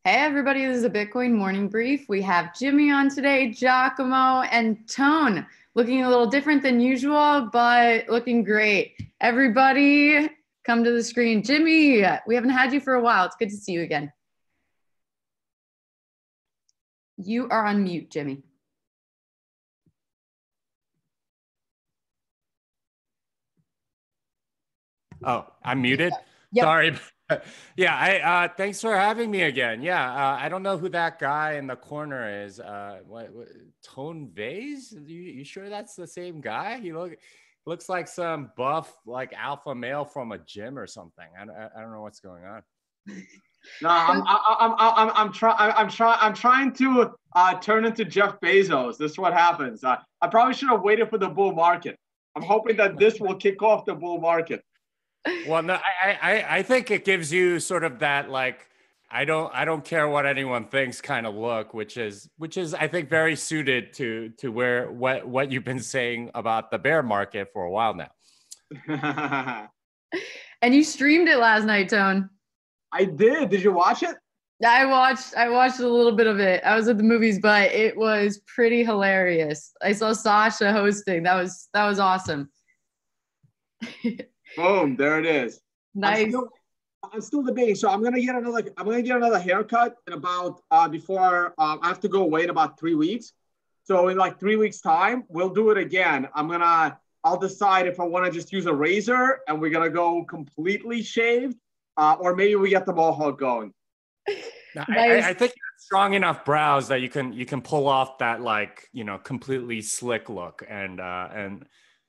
Hey everybody, this is a Bitcoin morning brief. We have Jimmy on today, Giacomo, and Tone looking a little different than usual, but looking great. Everybody come to the screen. Jimmy, we haven't had you for a while. It's good to see you again. You are on mute, Jimmy. Oh, I'm muted. Yep. Sorry. Yeah, thanks for having me again. Yeah, I don't know who that guy in the corner is. What Tone Vase? You sure that's the same guy? He looks like some buff, like alpha male from a gym or something. I don't know what's going on. No, I'm trying to turn into Jeff Bezos. This is what happens. I probably should have waited for the bull market. I'm hoping that this will kick off the bull market. Well, no, I think it gives you sort of that like I don't care what anyone thinks kind of look, which is I think very suited to what you've been saying about the bear market for a while now. And you streamed it last night, Tone. I did. Did you watch it? I watched a little bit of it. I was at the movies, but it was pretty hilarious. I saw Sasha hosting. That was awesome. Boom! There it is. Nice. I'm still debating. So I'm gonna get another haircut in about before I have to go away in about 3 weeks. So in like 3 weeks time, we'll do it again. I'll decide if I want to just use a razor and we're gonna go completely shaved, or maybe we get the mohawk going. Nice. I think you have strong enough brows that you can pull off that like completely slick look and.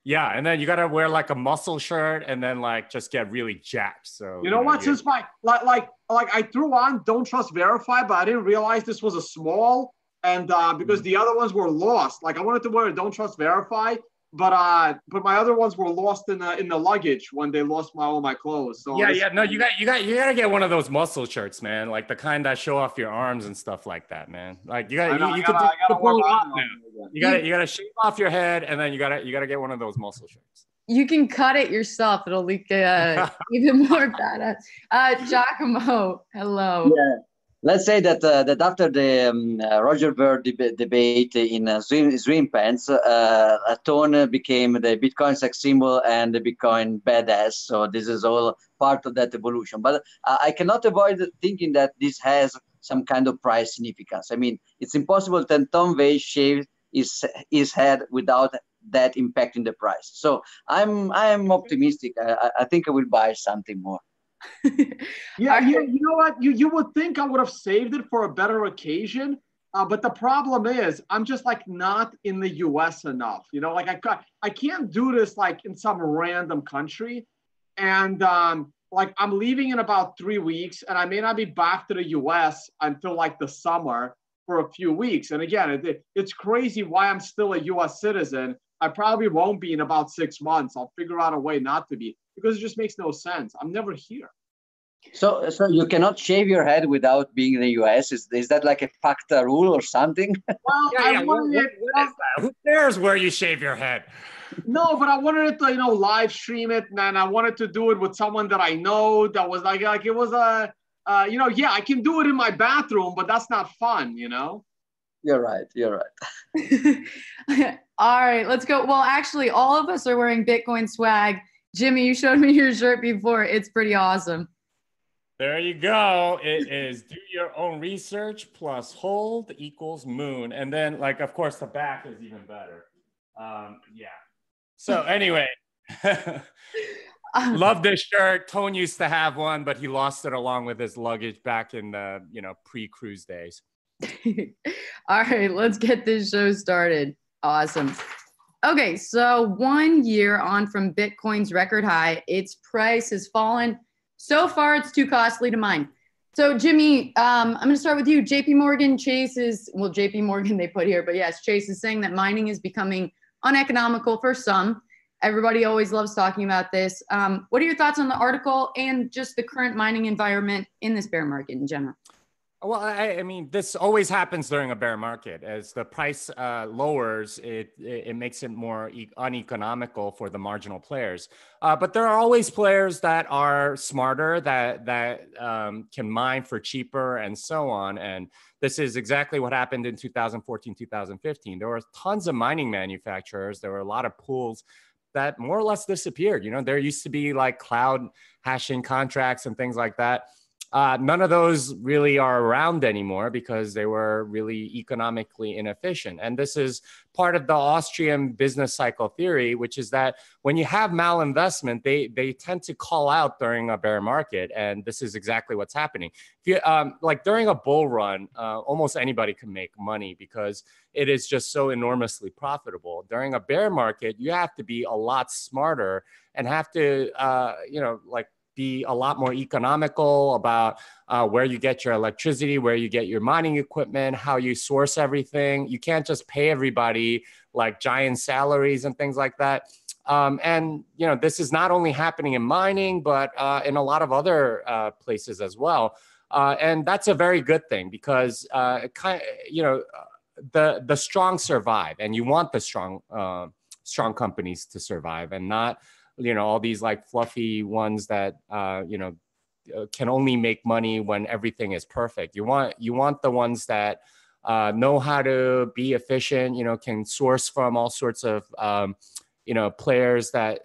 Yeah, and then you gotta wear like a muscle shirt, and then like just get really jacked. So you know what? Since my like I threw on Don't Trust Verify, but I didn't realize this was a small, and because the other ones were lost. Like I wanted to wear a Don't Trust Verify, but my other ones were lost in the luggage when they lost all my clothes. So no, you gotta get one of those muscle shirts, man, like the kind that show off your arms and stuff like that, man. Like you gotta shave off your head, and then you gotta get one of those muscle shirts. You can cut it yourself. It'll look even more badass. Giacomo, hello. Yeah. Let's say that after the Roger Ver debate in Swim Pants, Tone became the Bitcoin sex symbol and the Bitcoin badass. So this is all part of that evolution. But I cannot avoid thinking that this has some kind of price significance. I mean, it's impossible that Tom Vase shaved his head without that impacting the price. So I'm optimistic. I think I will buy something more. Yeah, you know what? You would think I would have saved it for a better occasion, but the problem is I'm just like not in the U.S. enough. Like I can't do this like in some random country, and like I'm leaving in about 3 weeks, and I may not be back to the U.S. until like the summer for a few weeks. And again, it's crazy why I'm still a U.S. citizen. I probably won't be in about 6 months. I'll figure out a way not to be, because it just makes no sense. I'm never here. So you cannot shave your head without being in the US? Is that like a FACTA rule or something? Well, what is that? Who cares where you shave your head? No, but I wanted to, live stream it, and I wanted to do it with someone that I know that was like it was yeah, I can do it in my bathroom, but that's not fun, You're right. All right, let's go. Well, actually, all of us are wearing Bitcoin swag. Jimmy, you showed me your shirt before. It's pretty awesome. There you go. It is do your own research plus hold equals moon. And then, like, of course, the back is even better. Yeah. So anyway, love this shirt. Tone used to have one, but he lost it along with his luggage back in the, pre-cruise days. All right, let's get this show started. Awesome. Okay, so 1 year on from Bitcoin's record high, its price has fallen. So far, it's too costly to mine. So, Jimmy, I'm going to start with you. JP Morgan, JP Morgan they put here, but yes, Chase is saying that mining is becoming uneconomical for some. Everybody always loves talking about this. What are your thoughts on the article and just the current mining environment in this bear market in general? Well, I mean, this always happens during a bear market. As the price lowers, it makes it more uneconomical for the marginal players. But there are always players that are smarter, that can mine for cheaper, and so on. And this is exactly what happened in 2014, 2015. There were tons of mining manufacturers. There were a lot of pools that more or less disappeared. You know, there used to be like cloud hashing contracts and things like that. None of those really are around anymore because they were really economically inefficient. And this is part of the Austrian business cycle theory, which is that when you have malinvestment, they tend to call out during a bear market. And this is exactly what's happening. If you, like during a bull run, almost anybody can make money because it is just so enormously profitable. During a bear market, you have to be a lot smarter and have to, like, be a lot more economical about where you get your electricity, where you get your mining equipment, how you source everything. You can't just pay everybody like giant salaries and things like that. And, you know, this is not only happening in mining, but in a lot of other places as well. And that's a very good thing because, the strong survive, and you want the strong companies to survive, and not, you know, all these like fluffy ones that, can only make money when everything is perfect. You want the ones that know how to be efficient, you know, can source from all sorts of, players that,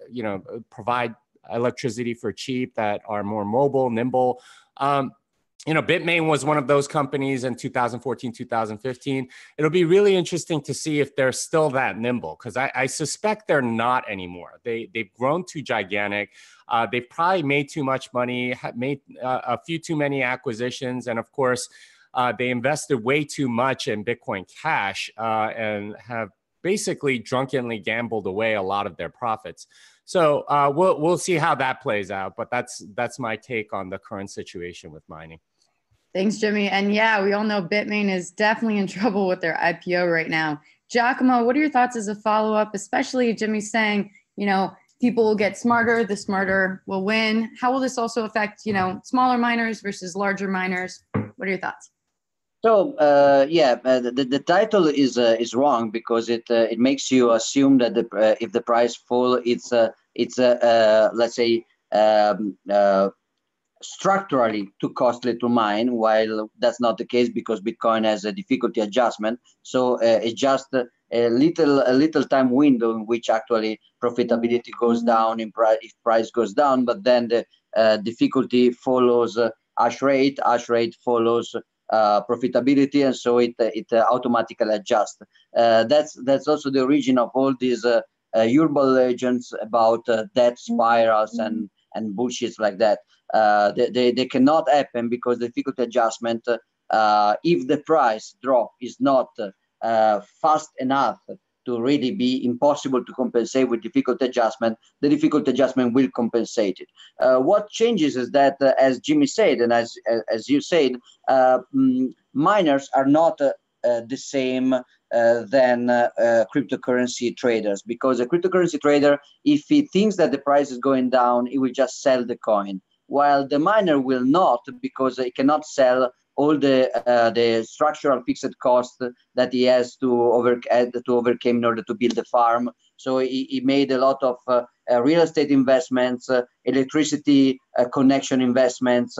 provide electricity for cheap, that are more mobile, nimble. Bitmain was one of those companies in 2014, 2015. It'll be really interesting to see if they're still that nimble, because I suspect they're not anymore. They've grown too gigantic. They've probably made too much money, made a few too many acquisitions. And of course, they invested way too much in Bitcoin Cash and have basically drunkenly gambled away a lot of their profits. So we'll see how that plays out. But that's my take on the current situation with mining. Thanks, Jimmy. And yeah, we all know Bitmain is definitely in trouble with their IPO right now. Giacomo, what are your thoughts as a follow-up, especially Jimmy's saying, people will get smarter, the smarter will win. How will this also affect, smaller miners versus larger miners? What are your thoughts? So the title is wrong because it makes you assume that if the price fall, it's let's say structurally too costly to mine, while that's not the case because Bitcoin has a difficulty adjustment. So it's just a little time window in which actually profitability goes down in price if price goes down, but then the difficulty follows hash rate follows profitability, and so it automatically adjusts. That's also the origin of all these urban legends about death spirals and bullshits like that. They cannot happen because the difficulty adjustment, if the price drop is not fast enough to really be impossible to compensate with difficulty adjustment, the difficulty adjustment will compensate it. What changes is that, as Jimmy said, and as you said, miners are not the same than cryptocurrency traders, because a cryptocurrency trader, if he thinks that the price is going down, he will just sell the coin, while the miner will not, because he cannot sell all the structural fixed costs that he has to overcome in order to build the farm. So he made a lot of real estate investments, electricity connection investments,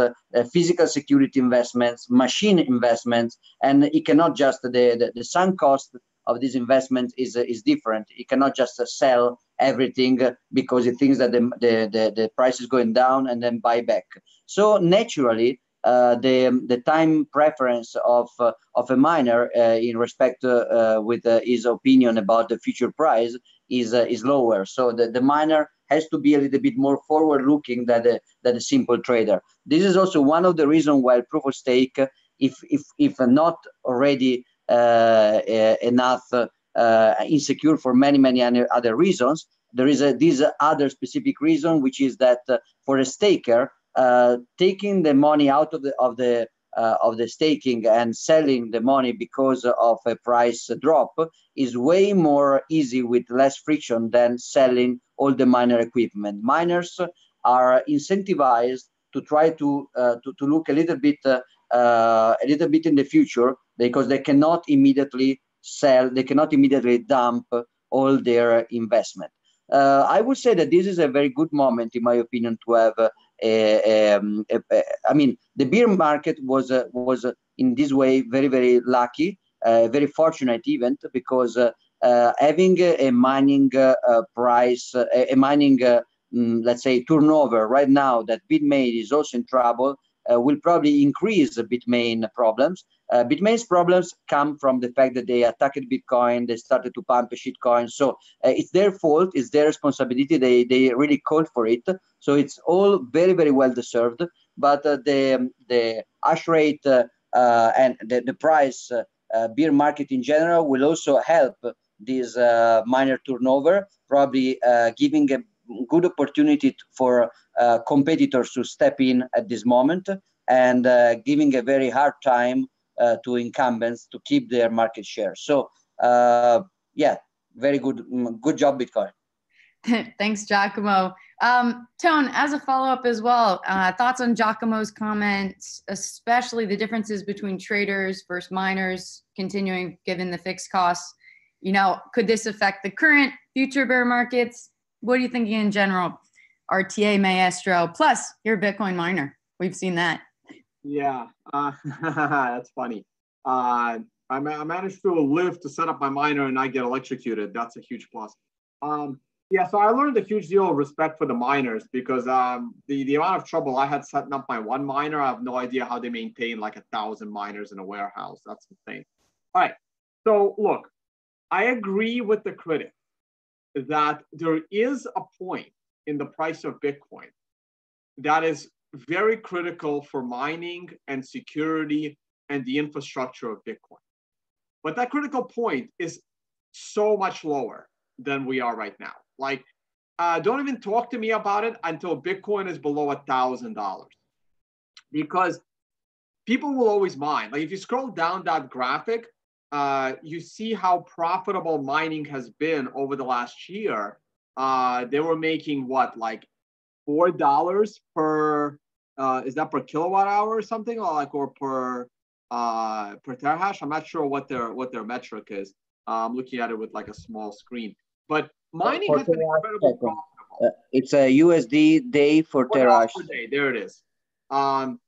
physical security investments, machine investments, and he cannot just the sunk cost of these investments is different. He cannot just sell everything because he thinks that the price is going down and then buy back. So naturally, the time preference of a miner in respect with his opinion about the future price is lower. So the miner has to be a little bit more forward-looking than a simple trader. This is also one of the reasons why proof of stake, if not already enough insecure for many other reasons, there is this other specific reason, which is that for a staker, taking the money out of the staking and selling the money because of a price drop is way more easy with less friction than selling all the miner equipment. Miners are incentivized to try to look a little bit a little bit in the future because they cannot immediately sell, they cannot immediately dump all their investment. I would say that this is a very good moment, in my opinion, to have I mean, the beer market was in this way very, very lucky, very fortunate event because having a mining price, a mining, let's say, turnover right now that Bitmain is also in trouble, will probably increase the Bitmain problems. Bitmain's problems come from the fact that they attacked Bitcoin, they started to pump shitcoin. So it's their fault, it's their responsibility. They really called for it. So it's all very, very well deserved. But the hash rate and the price beer market in general will also help this miner turnover, probably giving a good opportunity for competitors to step in at this moment and giving a very hard time to incumbents to keep their market share. So yeah, very good, good job, Bitcoin. Thanks, Giacomo. Tone, as a follow-up as well, thoughts on Giacomo's comments, especially the differences between traders versus miners continuing given the fixed costs. You know, could this affect the current, future bear markets? What are you thinking in general? RTA Maestro, plus you're a Bitcoin miner. We've seen that. Yeah, that's funny. I managed to live to set up my miner and not get electrocuted. That's a huge plus. Yeah, so I learned a huge deal of respect for the miners because the amount of trouble I had setting up my one miner, I have no idea how they maintain like 1,000 miners in a warehouse. That's insane. All right, so look, I agree with the critic that there is a point in the price of Bitcoin that is very critical for mining and security and the infrastructure of Bitcoin. But that critical point is so much lower than we are right now. Like, don't even talk to me about it until Bitcoin is below $1,000, because people will always mine. Like if you scroll down that graphic, you see how profitable mining has been over the last year. They were making what, like $4 per, is that per kilowatt hour or something, or per terahash? I'm not sure what their metric is. I'm looking at it with like a small screen, but mining has been incredibly profitable. It's a USD day for terahash. Per day. There it is. $4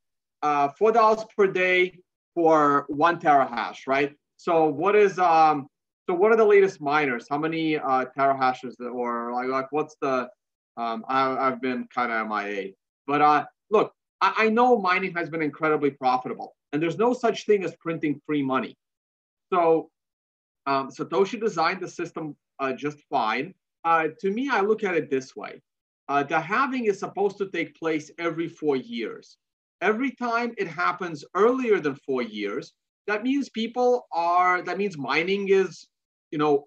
per day for 1 terahash, right? So what is so what are the latest miners? How many terahashes, or like what's the I've been kind of MIA. But look, I know mining has been incredibly profitable, and there's no such thing as printing free money. So Satoshi designed the system just fine. To me, I look at it this way. The halving is supposed to take place every 4 years. Every time it happens earlier than 4 years, that means that means mining is,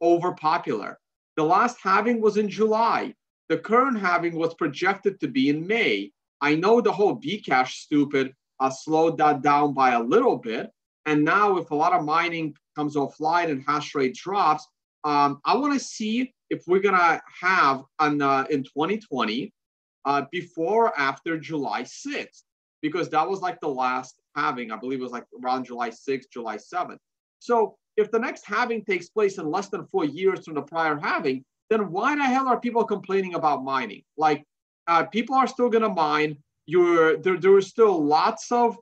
over popular. The last halving was in July. The current halving was projected to be in May. I know the whole Bcash stupid slowed that down by a little bit. And now if a lot of mining comes offline and hash rate drops, I want to see if we're going to have in 2020 before or after July 6th, because that was like the last halving. I believe it was like around July 6th, July 7th. So if the next halving takes place in less than 4 years from the prior halving, then why the hell are people complaining about mining? Like, people are still going to mine. There are still lots of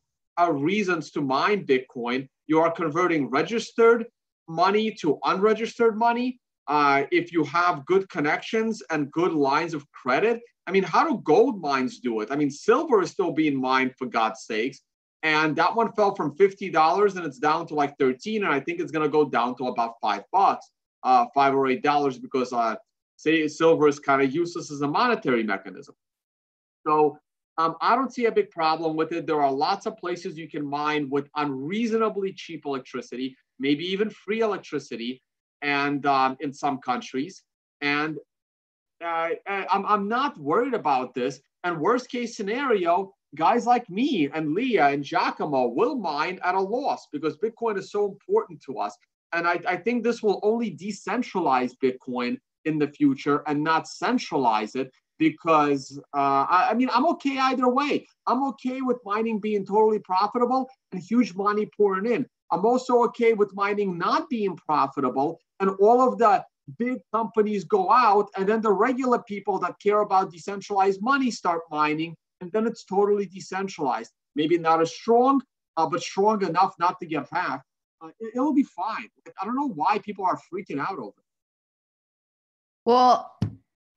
reasons to mine Bitcoin. You are converting registered money to unregistered money. If you have good connections and good lines of credit. I mean, how do gold mines do it? I mean, silver is still being mined, for God's sakes. And that one fell from $50 and it's down to like 13. And I think it's going to go down to about $5, $5 or $8, because say silver is kind of useless as a monetary mechanism. So I don't see a big problem with it. There are lots of places you can mine with unreasonably cheap electricity, maybe even free electricity, and in some countries. And I'm not worried about this. And worst case scenario, guys like me and Leah and Giacomo will mine at a loss because Bitcoin is so important to us. And I think this will only decentralize Bitcoin in the future and not centralize it, because I mean, I'm okay either way. I'm okay with mining being totally profitable and huge money pouring in. I'm also okay with mining not being profitable and all of the big companies go out, and then the regular people that care about decentralized money start mining, and then it's totally decentralized. Maybe not as strong, but strong enough not to get hacked. It'll be fine. I don't know why people are freaking out over it. Well,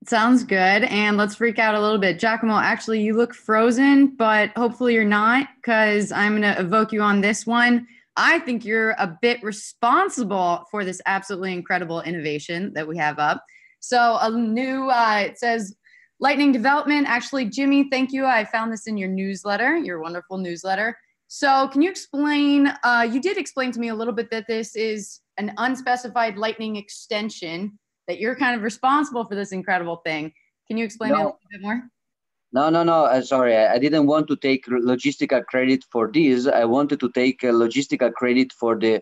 sounds good. And let's freak out a little bit. Giacomo, actually, you look frozen, but hopefully you're not, because I'm going to evoke you on this one. I think you're a bit responsible for this absolutely incredible innovation that we have up. So a new, it says Lightning development. Actually, Jimmy, thank you. I found this in your newsletter, your wonderful newsletter. So can you explain, you did explain to me a little bit that this is an unspecified Lightning extension, that you're kind of responsible for this incredible thing. Can you explain it a little bit more? No. Sorry, I didn't want to take logistical credit for this. I wanted to take logistical credit for the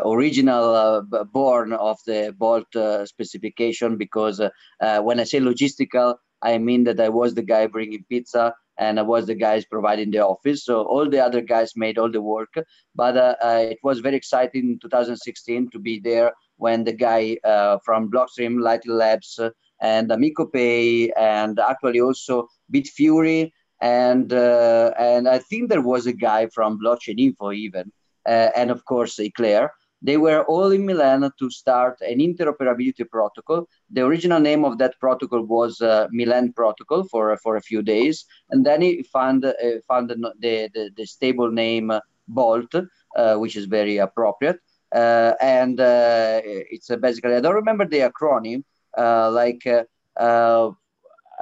original born of the Bolt specification, because when I say logistical, I mean that I was the guy bringing pizza and I was the guys providing the office. So all the other guys made all the work. But it was very exciting in 2016 to be there when the guy from Blockstream, Lightning Labs, and Amico Pay, and actually also Bitfury, and I think there was a guy from Blockchain Info even, and of course Eclair. They were all in Milan to start an interoperability protocol. The original name of that protocol was Milan Protocol for a few days, and then he found the stable name Bolt, which is very appropriate. And it's basically, I don't remember the acronym, I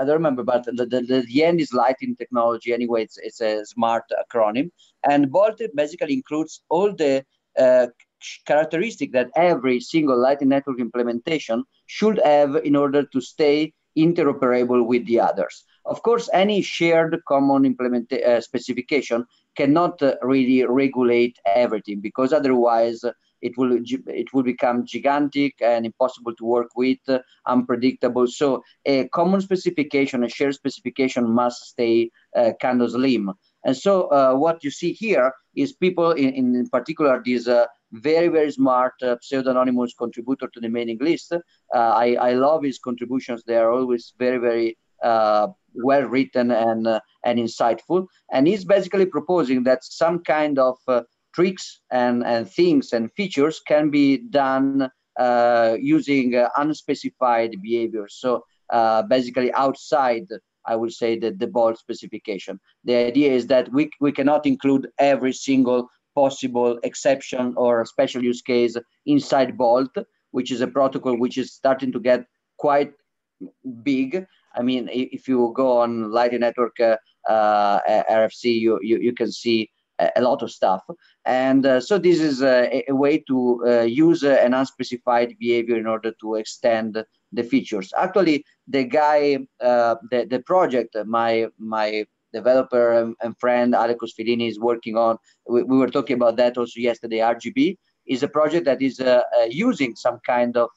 don't remember, but the end is Lightning Technology. Anyway, it's a smart acronym. And Bolt basically includes all the characteristic that every single Lightning Network implementation should have in order to stay interoperable with the others. Of course, any shared common specification cannot really regulate everything, because otherwise it will become gigantic and impossible to work with, unpredictable. So a common specification, a shared specification must stay kind of slim. And so what you see here is people, in particular, these very, very smart pseudonymous contributor to the mailing list. I love his contributions. They are always very, very well written and insightful. And he's basically proposing that some kind of tricks and things and features can be done using unspecified behaviors. So basically outside, I would say, the Bolt specification. The idea is that we cannot include every single possible exception or special use case inside Bolt, which is a protocol which is starting to get quite big. I mean, if you go on Lightning Network RFC, you can see a lot of stuff. And so this is a way to use an unspecified behavior in order to extend the features. Actually, the guy, the project, my developer and friend Alekos Filini is working on, we were talking about that also yesterday, RGB, is a project that is using some kind of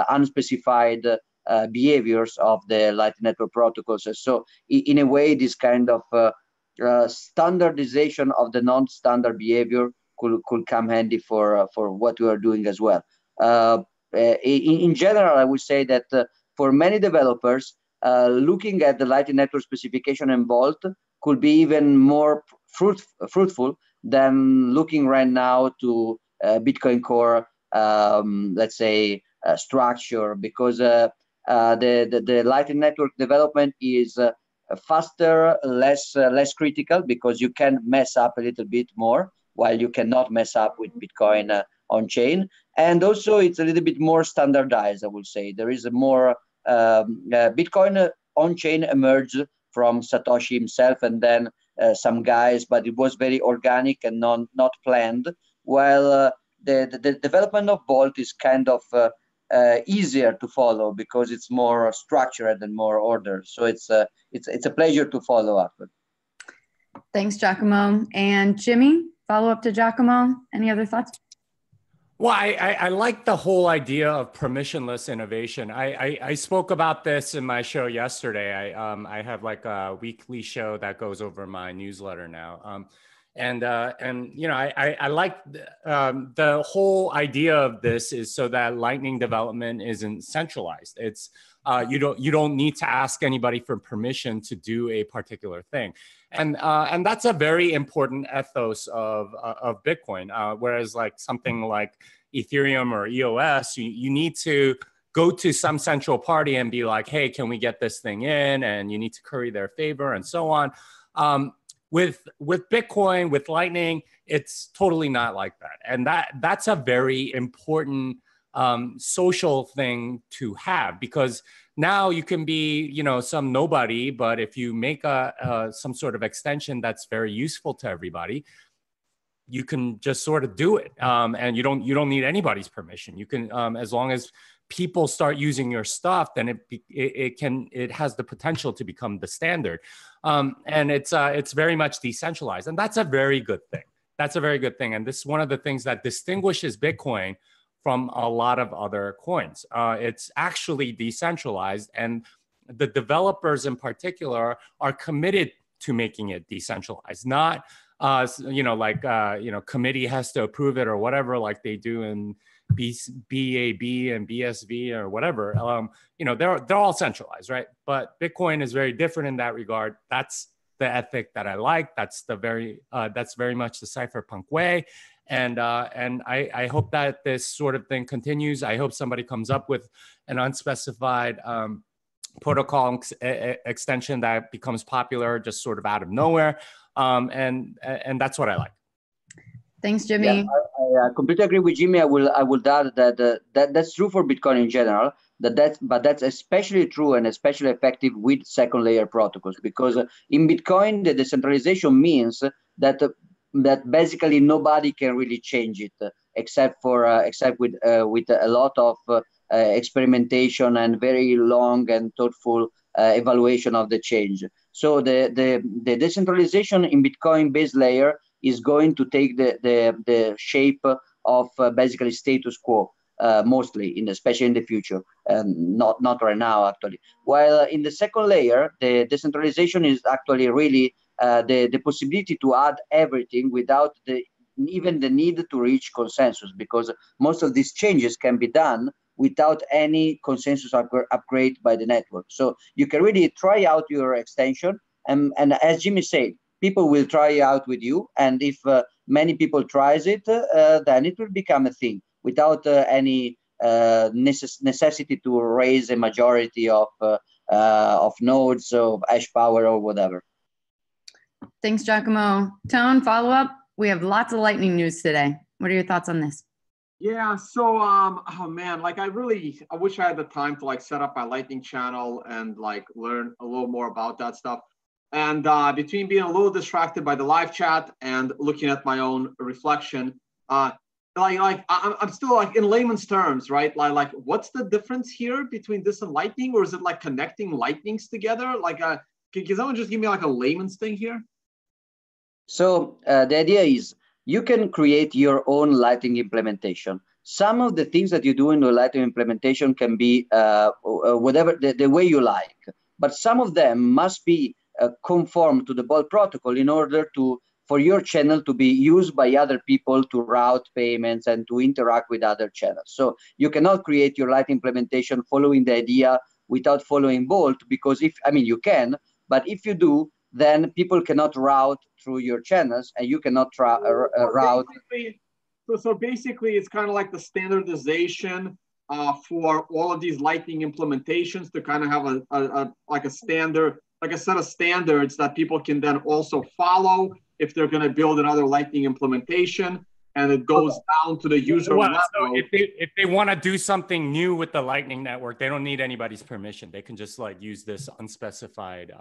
unspecified behaviors of the Lightning Network protocols. So in a way, this kind of standardization of the non-standard behavior could come handy for what we are doing as well. In general, I would say that for many developers, looking at the Lightning Network specification and Bolt could be even more fruitful than looking right now to Bitcoin Core, let's say, structure, because the Lightning Network development is faster, less critical, because you can mess up a little bit more, while you cannot mess up with Bitcoin on chain. And also, it's a little bit more standardized, I would say. There is a more Bitcoin on chain emerged from Satoshi himself and then some guys, but it was very organic and not planned. While the development of Bolt is kind of easier to follow because it's more structured and more ordered. So it's a pleasure to follow up. Thanks, Giacomo. And Jimmy, follow up to Giacomo. Any other thoughts? Well, I like the whole idea of permissionless innovation. I spoke about this in my show yesterday. I have like a weekly show that goes over my newsletter now. And you know, I like the whole idea of this is so that Lightning development isn't centralized. It's you don't need to ask anybody for permission to do a particular thing, and that's a very important ethos of Bitcoin. Whereas like something like Ethereum or EOS, you need to go to some central party and be like, hey, can we get this thing in? And you need to curry their favor and so on. With Bitcoin, with Lightning, it's totally not like that. And that's a very important social thing to have, because now you can be, you know, some nobody, but if you make some sort of extension that's very useful to everybody, you can just sort of do it, and you don't need anybody's permission. You can, as long as people start using your stuff, then it has the potential to become the standard, and it's very much decentralized, and that's a very good thing. That's a very good thing, and this is one of the things that distinguishes Bitcoin from a lot of other coins. It's actually decentralized, and the developers in particular are committed to making it decentralized, not you know, like, you know, committee has to approve it or whatever, like they do in BAB and BSV or whatever. You know, they're all centralized, right? But Bitcoin is very different in that regard. That's the ethic that I like. That's very much the cypherpunk way. And I hope that this sort of thing continues. I hope somebody comes up with an unspecified protocol extension that becomes popular just sort of out of nowhere. And that's what I like. Thanks, Jimmy. Yeah, I completely agree with Jimmy. I will add that that's true for Bitcoin in general. But that's especially true and especially effective with second layer protocols, because in Bitcoin the decentralization means that basically nobody can really change it except with a lot of experimentation and very long and thoughtful evaluation of the change. So the decentralization in Bitcoin base layer is going to take the shape of basically status quo, mostly, especially in the future, not right now actually. While in the second layer, the decentralization is actually really the possibility to add everything without even the need to reach consensus, because most of these changes can be done without any consensus upgrade by the network. So you can really try out your extension, and as Jimmy said, people will try out with you, and if many people tries it, then it will become a thing without any necessity to raise a majority of nodes, of hash power, or whatever. Thanks, Giacomo. Tone, follow up. We have lots of Lightning news today. What are your thoughts on this? Yeah, so oh man, like I wish I had the time to like set up my Lightning channel and like learn a little more about that stuff. And between being a little distracted by the live chat and looking at my own reflection, I'm still like in layman's terms, right? Like what's the difference here between this and Lightning, or is it like connecting Lightnings together? Like, can someone just give me like a layman's thing here? So the idea is you can create your own Lightning implementation. Some of the things that you do in the Lightning implementation can be whatever the way you like, but some of them must be conform to the Bolt protocol in order for your channel to be used by other people to route payments and to interact with other channels. So you cannot create your Lightning implementation following the idea without following Bolt, because you can, but if you do, then people cannot route through your channels, and you cannot route. So basically, it's kind of like the standardization for all of these Lightning implementations to kind of have a standard, like a set of standards that people can then also follow if they're going to build another Lightning implementation, and it goes down to the user level. So if they want to do something new with the Lightning network, they don't need anybody's permission. They can just like use this unspecified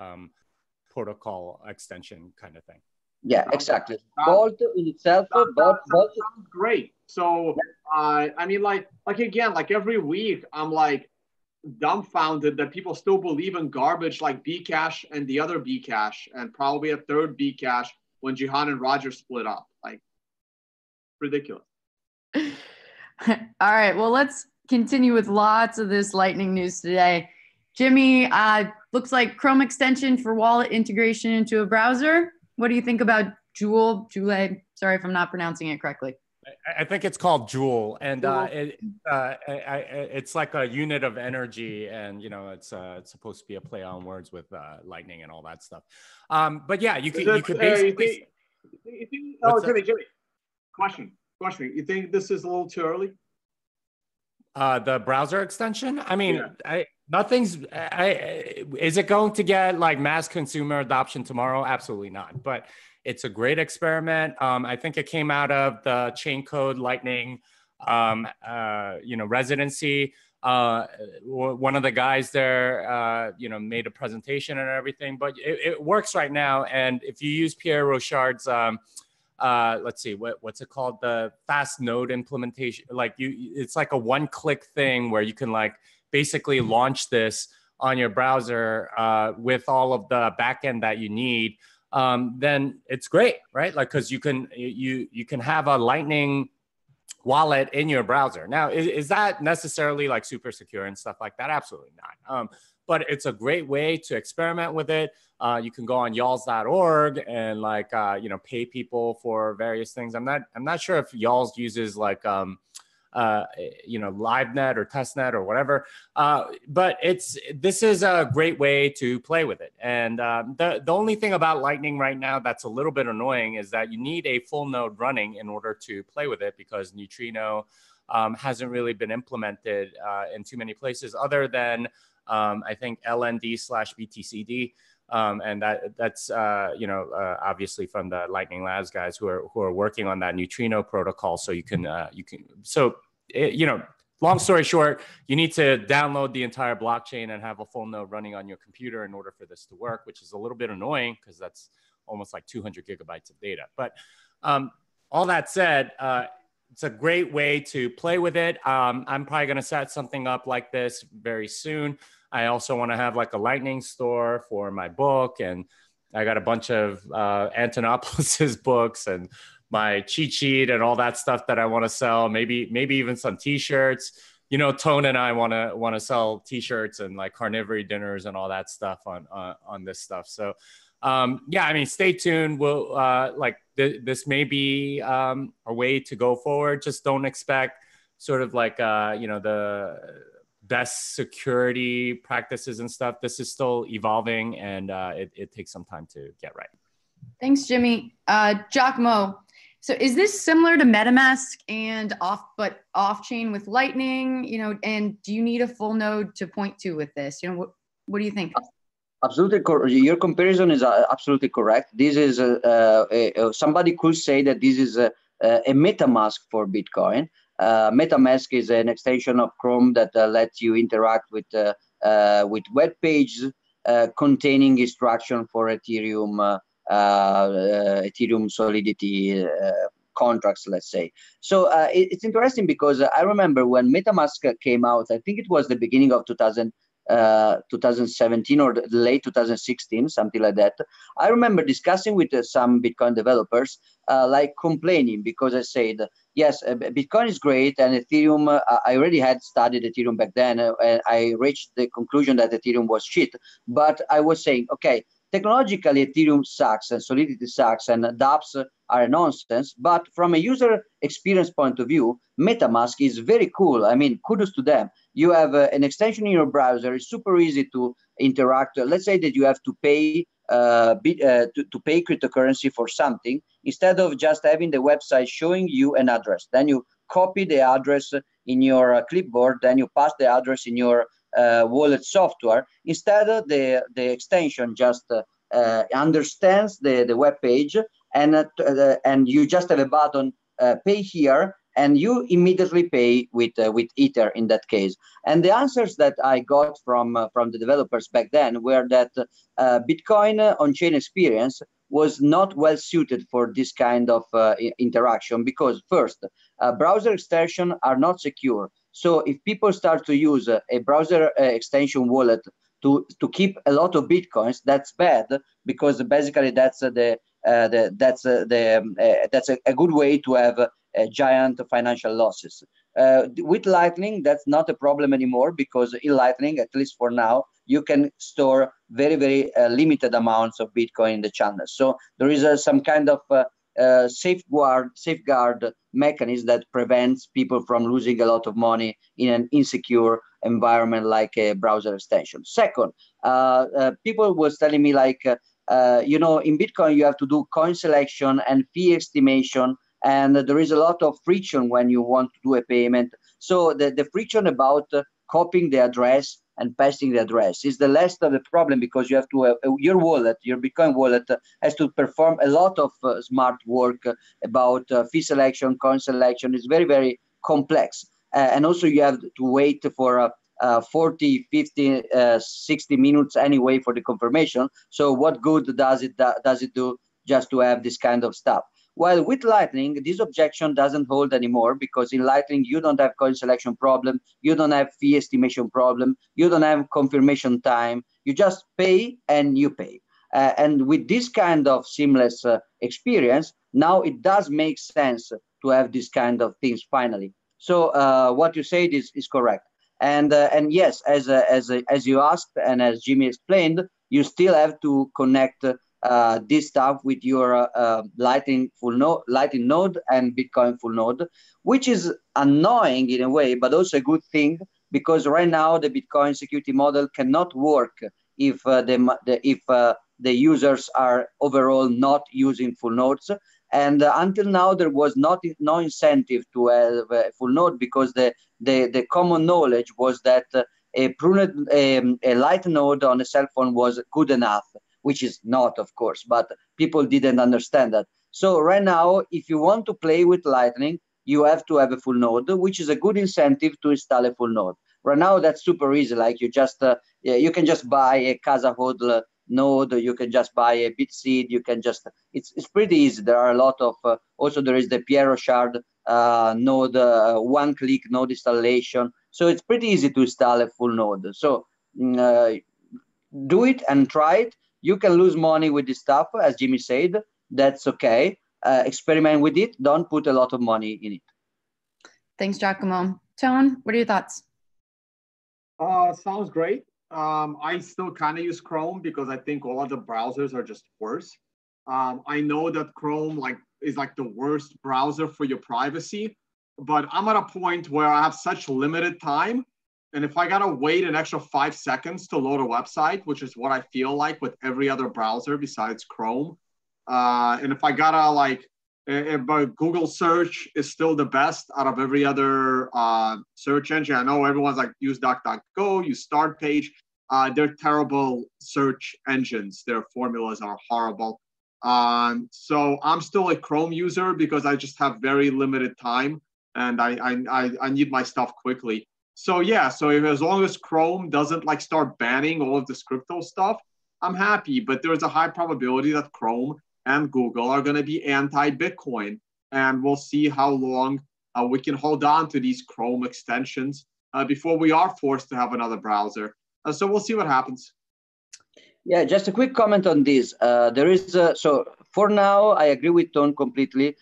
protocol extension kind of thing. Yeah, exactly. Bolt in itself, Bolt sounds great. So like every week I'm like dumbfounded that people still believe in garbage like Bcash and the other Bcash, and probably a third Bcash when Jihan and Roger split up. Like, ridiculous. All right. Well, let's continue with lots of this Lightning news today. Jimmy, looks like Chrome extension for wallet integration into a browser. What do you think about Joule? Sorry if I'm not pronouncing it correctly. I think it's called Joule, and it's like a unit of energy, and it's supposed to be a play on words with Lightning and all that stuff. But yeah, you could basically. Jimmy, question. You think this is a little too early? The browser extension? I mean, yeah. Is it going to get like mass consumer adoption tomorrow? Absolutely not. But it's a great experiment. I think it came out of the chain code Lightning, residency. One of the guys there, made a presentation and everything. But it works right now. And if you use Pierre Rochard's, let's see, what's it called? The fast node implementation. It's like a one-click thing where you can basically launch this on your browser with all of the backend that you need. Then it's great, right? Because you can have a Lightning wallet in your browser. Now, is that necessarily super secure and stuff like that? Absolutely not. But it's a great way to experiment with it. You can go on yalls.org and pay people for various things. I'm not sure if Yalls uses LiveNet or TestNet or whatever. But this is a great way to play with it. And the only thing about Lightning right now that's a little bit annoying is that you need a full node running in order to play with it, because Neutrino hasn't really been implemented in too many places other than I think LND/BTCD. And that's obviously from the Lightning Labs guys who are working on that Neutrino protocol. So long story short, you need to download the entire blockchain and have a full node running on your computer in order for this to work, which is a little bit annoying because that's almost 200 gigabytes of data. But all that said, it's a great way to play with it. I'm probably going to set something up like this very soon. I also want to have a Lightning store for my book. And I got a bunch of Antonopoulos's books and my cheat sheet and all that stuff that I want to sell. Maybe even some T-shirts. Tone and I want to sell T-shirts and carnivory dinners and all that stuff on this stuff. So stay tuned. We'll this may be a way to go forward. Just don't expect sort of the best security practices and stuff. This is still evolving, and it takes some time to get right. Thanks, Jimmy. Giacomo, so is this similar to MetaMask and off-chain with Lightning? And do you need a full node to point to with this? What do you think? Absolutely, your comparison is absolutely correct. This is somebody could say that this is a MetaMask for Bitcoin. MetaMask is an extension of Chrome that lets you interact with web pages containing instruction for Ethereum Solidity contracts, let's say. So it's interesting because I remember when MetaMask came out, I think it was the beginning of 2017 or late 2016, something like that. I remember discussing with some Bitcoin developers, complaining because I said, yes, Bitcoin is great and Ethereum, I already had studied Ethereum back then, and I reached the conclusion that Ethereum was shit. But I was saying, okay, technologically, Ethereum sucks and Solidity sucks and dApps are nonsense. But from a user experience point of view, MetaMask is very cool. I mean, kudos to them. You have an extension in your browser. It's super easy to interact. Let's say that you have to pay to pay cryptocurrency for something. Instead of just having the website showing you an address, then you copy the address in your clipboard, then you pass the address in your wallet software. Instead, the extension just understands the web page, and you just have a button, pay here, and you immediately pay with Ether in that case. And the answers that I got from the developers back then were that Bitcoin on-chain experience was not well suited for this kind of interaction because first, browser extensions are not secure. So if people start to use a browser extension wallet to keep a lot of Bitcoins, that's bad because basically that's a good way to have giant financial losses. With Lightning, that's not a problem anymore, because in Lightning, at least for now, you can store very, very limited amounts of Bitcoin in the channel. So there is some kind of safeguard mechanism that prevents people from losing a lot of money in an insecure environment like a browser extension. Second, people was telling me, like, in Bitcoin, you have to do coin selection and fee estimation, and there is a lot of friction when you want to do a payment. So the friction about copying the address and pasting the address is the last of the problem, because you have to your wallet, your Bitcoin wallet, has to perform a lot of smart work about fee selection, coin selection. It's very, very complex. And also you have to wait for 40, 50, 60 minutes anyway for the confirmation. So what good does it do just to have this kind of stuff? While with Lightning, this objection doesn't hold anymore, because in Lightning, you don't have coin selection problem, you don't have fee estimation problem, you don't have confirmation time, you just pay and you pay. And with this kind of seamless experience, now it does make sense to have this kind of things finally. So what you said is correct. And yes, as you asked and as Jimmy explained, you still have to connect this stuff with your Lightning node and Bitcoin full node, which is annoying in a way, but also a good thing, because right now the Bitcoin security model cannot work if the users are overall not using full nodes. And until now, there was no incentive to have a full node, because the common knowledge was that a light node on a cell phone was good enough, which is not, of course, but people didn't understand that. So right now, if you want to play with Lightning, you have to have a full node, which is a good incentive to install a full node. Right now, that's super easy. Like you can just buy a Casa HODL node, you can just buy a Bitseed, you can just, it's pretty easy. There are a lot of, also there is the Piero Shard node, one-click node installation. So it's pretty easy to install a full node. So do it and try it. You can lose money with this stuff, as Jimmy said. That's okay. Experiment with it. Don't put a lot of money in it. Thanks, Giacomo. Tone, what are your thoughts? Sounds great. I still kind of use Chrome because I think all of the browsers are just worse. I know that Chrome is like the worst browser for your privacy, but I'm at a point where I have such limited time. And if I gotta wait an extra 5 seconds to load a website, which is what I feel like with every other browser besides Chrome, and if I gotta if Google search is still the best out of every other search engine. I know everyone's like, use DuckDuckGo, use Startpage. They're terrible search engines. Their formulas are horrible. So I'm still a Chrome user because I just have very limited time and I need my stuff quickly. So yeah, so as long as Chrome doesn't start banning all of this crypto stuff, I'm happy. But there's a high probability that Chrome and Google are going to be anti-Bitcoin, and we'll see how long we can hold on to these Chrome extensions before we are forced to have another browser. So we'll see what happens. Yeah, just a quick comment on this. So for now, I agree with Tone completely.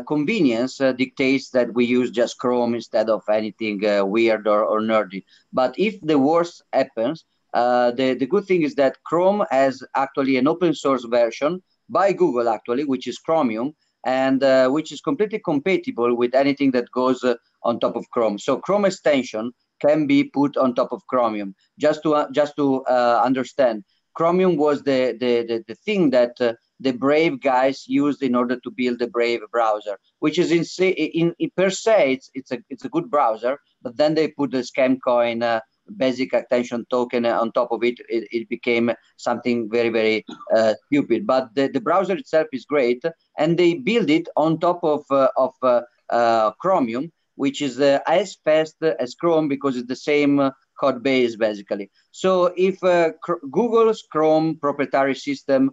Convenience dictates that we use just Chrome instead of anything weird or nerdy. But if the worst happens, the good thing is that Chrome has actually an open source version by Google, actually, which is Chromium, and which is completely compatible with anything that goes on top of Chrome. So Chrome extension can be put on top of Chromium. Just to understand, Chromium was the thing that the Brave guys used in order to build the Brave browser, which is in per se it's a good browser, but then they put the scam coin basic attention token on top of it. It became something very, very stupid. But the browser itself is great, and they build it on top of Chromium, which is as fast as Chrome because it's the same code base basically. So if Google's Chrome proprietary system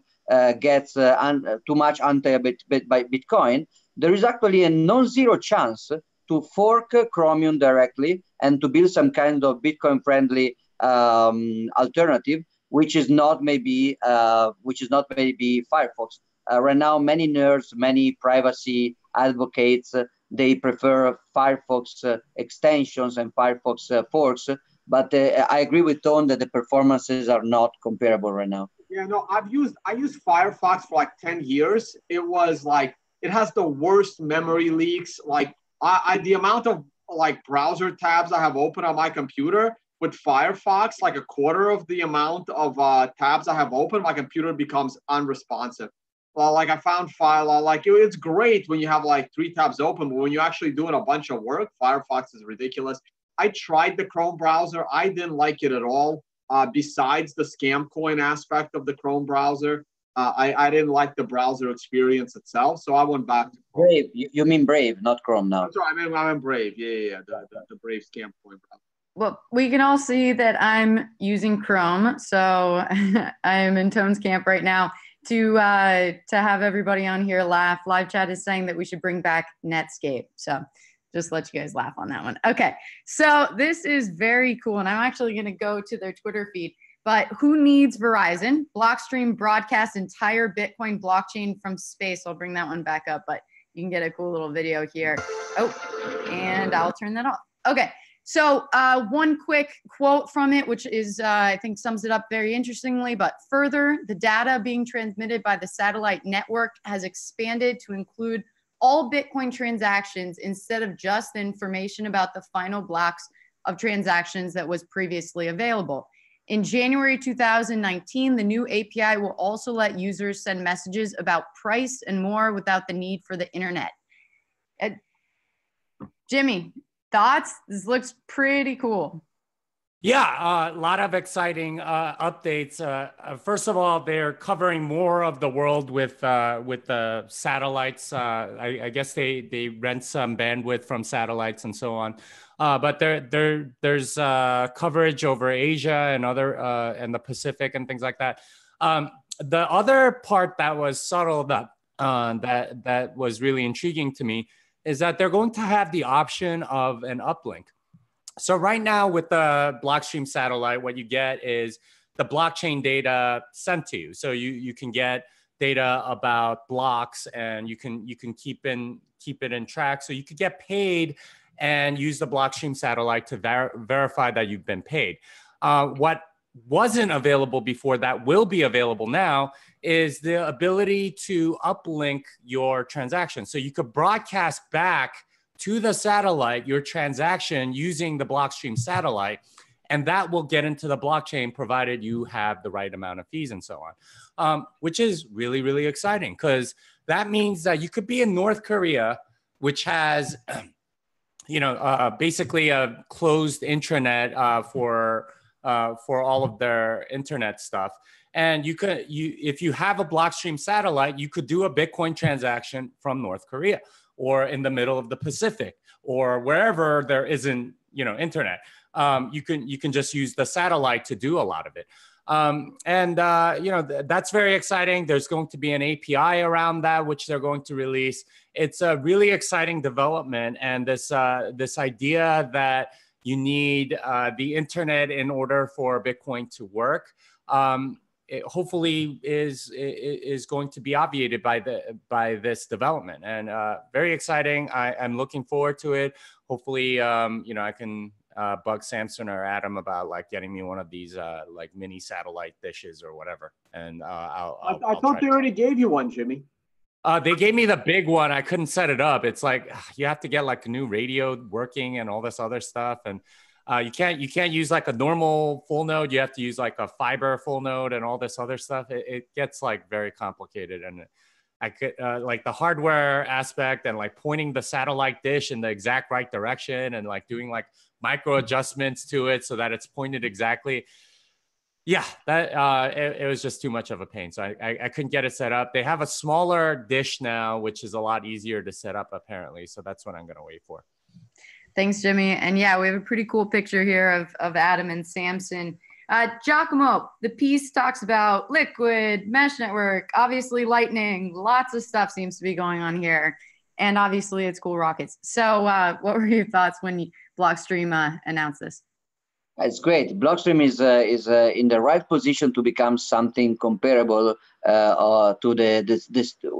gets too much by Bitcoin, there is actually a non-zero chance to fork Chromium directly and to build some kind of Bitcoin-friendly alternative, which is not maybe Firefox. Right now, many nerds, many privacy advocates they prefer Firefox extensions and Firefox forks. But I agree with Tone that the performances are not comparable right now. Yeah, no, I used Firefox for like 10 years. It was like it has the worst memory leaks. Like the amount of like browser tabs I have open on my computer with Firefox, like a quarter of the amount of tabs I have open, my computer becomes unresponsive. Well, like I found it's great when you have like 3 tabs open, but when you're actually doing a bunch of work, Firefox is ridiculous. I tried the Chrome browser. I didn't like it at all. Besides the scam coin aspect of the Chrome browser, I didn't like the browser experience itself. So I went back to Chrome. Brave. You mean Brave, not Chrome now. That's right. I mean Brave. Yeah. The Brave scam coin browser. Well, we can all see that I'm using Chrome, so I am in Tone's camp right now. To have everybody on here laugh, live chat is saying that we should bring back Netscape. So just let you guys laugh on that one. Okay, so this is very cool, and I'm actually going to go to their Twitter feed. But who needs Verizon? Blockstream broadcasts entire Bitcoin blockchain from space. I'll bring that one back up, but you can get a cool little video here. Oh, and I'll turn that off. Okay. So one quick quote from it, which is, I think sums it up very interestingly, but further, the data being transmitted by the satellite network has expanded to include all Bitcoin transactions instead of just the information about the final blocks of transactions that was previously available. In January 2019, the new API will also let users send messages about price and more without the need for the internet. Jimmy, thoughts? This looks pretty cool. Yeah, a lot of exciting updates. First of all, they're covering more of the world with the satellites. I guess they rent some bandwidth from satellites and so on. But there's coverage over Asia and and the Pacific and things like that. The other part that was subtle that was really intriguing to me is that they're going to have the option of an uplink. So right now with the Blockstream satellite, what you get is the blockchain data sent to you. So you can get data about blocks, and you can keep it in track. So you could get paid and use the Blockstream satellite to verify that you've been paid. What wasn't available before that will be available now is the ability to uplink your transaction. So you could broadcast back to the satellite your transaction using the Blockstream satellite, and that will get into the blockchain provided you have the right amount of fees and so on, which is really, really exciting because that means that you could be in North Korea, which has basically a closed intranet for all of their internet stuff. And if you have a Blockstream satellite, you could do a Bitcoin transaction from North Korea or in the middle of the Pacific or wherever there isn't, internet. You can just use the satellite to do a lot of it. That's very exciting. There's going to be an API around that, which they're going to release. It's a really exciting development. And this idea that you need the internet in order for Bitcoin to work, it hopefully is going to be obviated by this development, and very exciting. I'm looking forward to it. Hopefully, I can bug Samson or Adam about getting me one of these mini satellite dishes or whatever. And I thought they already gave you one, Jimmy. They gave me the big one. I couldn't set it up. It's like you have to get a new radio working and all this other stuff, and you can't use a normal full node. You have to use a fiber full node and all this other stuff. It gets very complicated, and I could the hardware aspect and pointing the satellite dish in the exact right direction and doing micro adjustments to it so that it's pointed exactly. Yeah, that it was just too much of a pain. So I couldn't get it set up. They have a smaller dish now, which is a lot easier to set up apparently. So that's what I'm going to wait for. Thanks, Jimmy. And yeah, we have a pretty cool picture here of Adam and Samson. Giacomo, the piece talks about Liquid, Mesh Network, obviously Lightning, lots of stuff seems to be going on here. And obviously it's cool rockets. So what were your thoughts when Blockstream announced this? It's great. Blockstream is in the right position to become something comparable to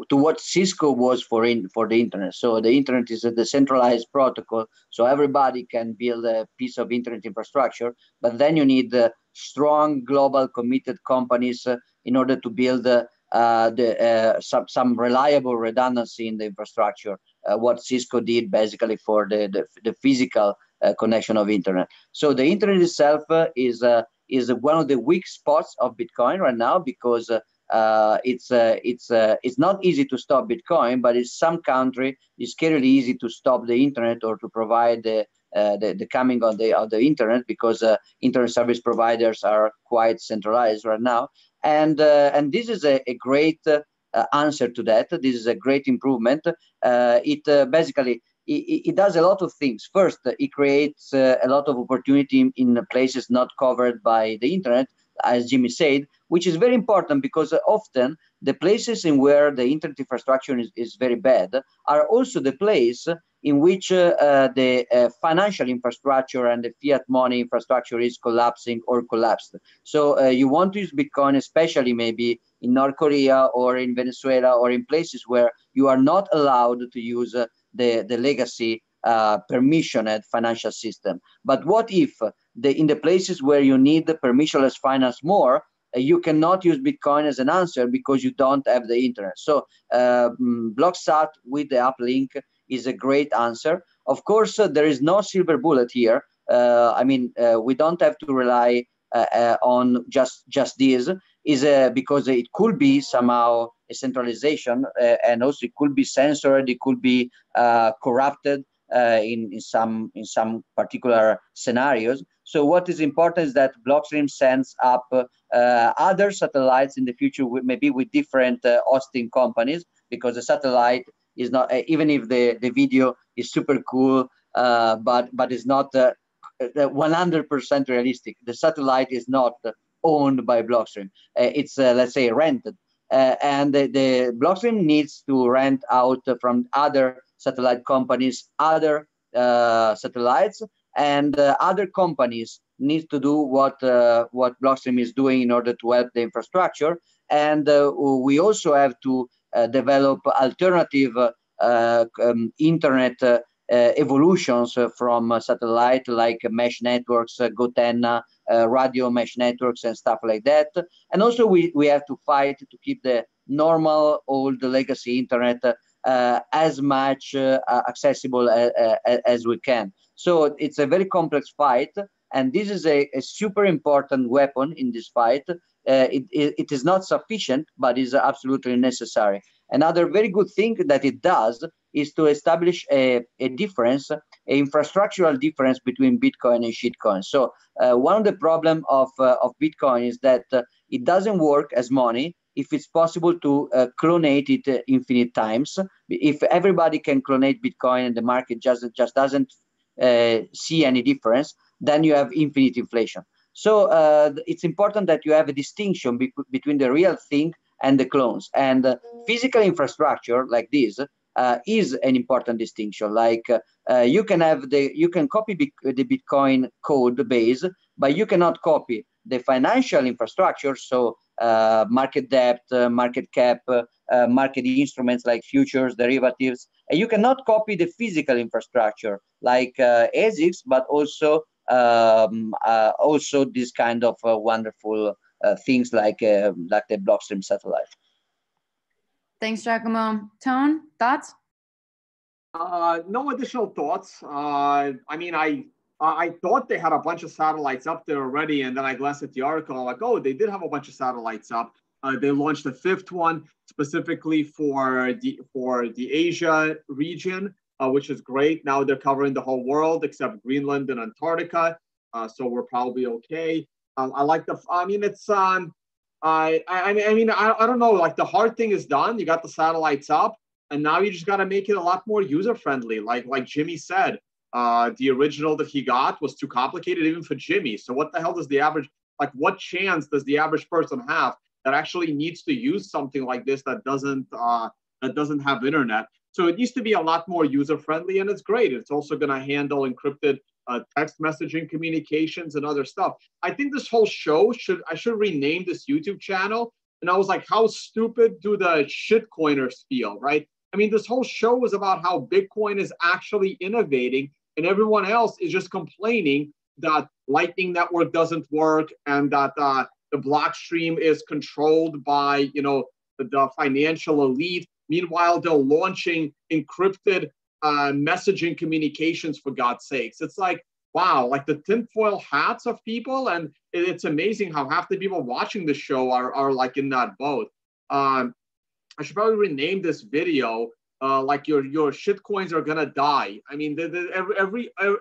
to what Cisco was for the internet. So the internet is a decentralized protocol, so everybody can build a piece of internet infrastructure. But then you need strong global committed companies in order to build some reliable redundancy in the infrastructure. What Cisco did basically for the physical connection of internet. So the internet itself is one of the weak spots of Bitcoin right now, because it's not easy to stop Bitcoin, but in some country it's scarily easy to stop the internet or to provide the coming of the internet, because internet service providers are quite centralized right now, and this is a great answer to that. This is a great improvement. It basically it does a lot of things. First, it creates a lot of opportunity in places not covered by the internet, as Jimmy said, which is very important, because often the places in where the internet infrastructure is very bad are also the place in which the financial infrastructure and the fiat money infrastructure is collapsing or collapsed. So you want to use Bitcoin, especially maybe in North Korea or in Venezuela or in places where you are not allowed to use the legacy permissioned financial system. But what if in the places where you need the permissionless finance more, you cannot use Bitcoin as an answer because you don't have the internet? So Blocksat with the uplink is a great answer. Of course, there is no silver bullet here. We don't have to rely on just this. Because it could be somehow a centralization, and also it could be censored, it could be corrupted in some particular scenarios. So what is important is that Blockstream sends up other satellites in the future, maybe with different hosting companies, because the satellite is not, even if the video is super cool, but it's not 100% realistic. The satellite is not owned by Blockstream. It's let's say rented, and the Blockstream needs to rent out from other satellite companies other satellites, and other companies need to do what Blockstream is doing in order to help the infrastructure. And we also have to develop alternative internet evolutions from satellite, like mesh networks, Gotenna, radio mesh networks, and stuff like that. And also we have to fight to keep the normal old legacy internet as much accessible as we can. So it's a very complex fight, and this is a super important weapon in this fight. It is not sufficient, but is absolutely necessary. Another very good thing that it does is to establish a difference, an infrastructural difference between Bitcoin and shitcoin. So one of the problems of Bitcoin is that it doesn't work as money if it's possible to clonate it infinite times. If everybody can clonate Bitcoin and the market just doesn't see any difference, then you have infinite inflation. So it's important that you have a distinction between the real thing and the clones. And physical infrastructure like this is an important distinction. Like you can copy the Bitcoin code base, but you cannot copy the financial infrastructure. So market depth, market cap, market instruments like futures, derivatives. And you cannot copy the physical infrastructure like ASICs, but also this kind of wonderful things like the Blockstream satellite. Thanks, Giacomo. Tone, thoughts? No additional thoughts. I thought they had a bunch of satellites up there already, and then I glanced at the article. I'm like, oh, they did have a bunch of satellites up. They launched a fifth one specifically for the Asia region, which is great. Now they're covering the whole world except Greenland and Antarctica, so we're probably okay. I like the. I mean, it's. I don't know. Like, the hard thing is done. You got the satellites up, and now you just got to make it a lot more user friendly. Like Jimmy said, the original that he got was too complicated even for Jimmy. So what the hell does the average? Like, what chance does the average person have that actually needs to use something like this that doesn't have internet? So it needs to be a lot more user friendly, and it's great. It's also going to handle encrypted text messaging communications and other stuff. I think this whole show I should rename this YouTube channel. And I was like, how stupid do the shitcoiners feel, right? I mean, this whole show was about how Bitcoin is actually innovating and everyone else is just complaining that Lightning Network doesn't work and that the Blockstream is controlled by, the financial elite. Meanwhile, they're launching encrypted messaging communications, for God's sakes. It's like, wow, like the tinfoil hats of people. And it's amazing how half the people watching the show are like in that boat. I should probably rename this video like your shit coins are gonna die. I mean,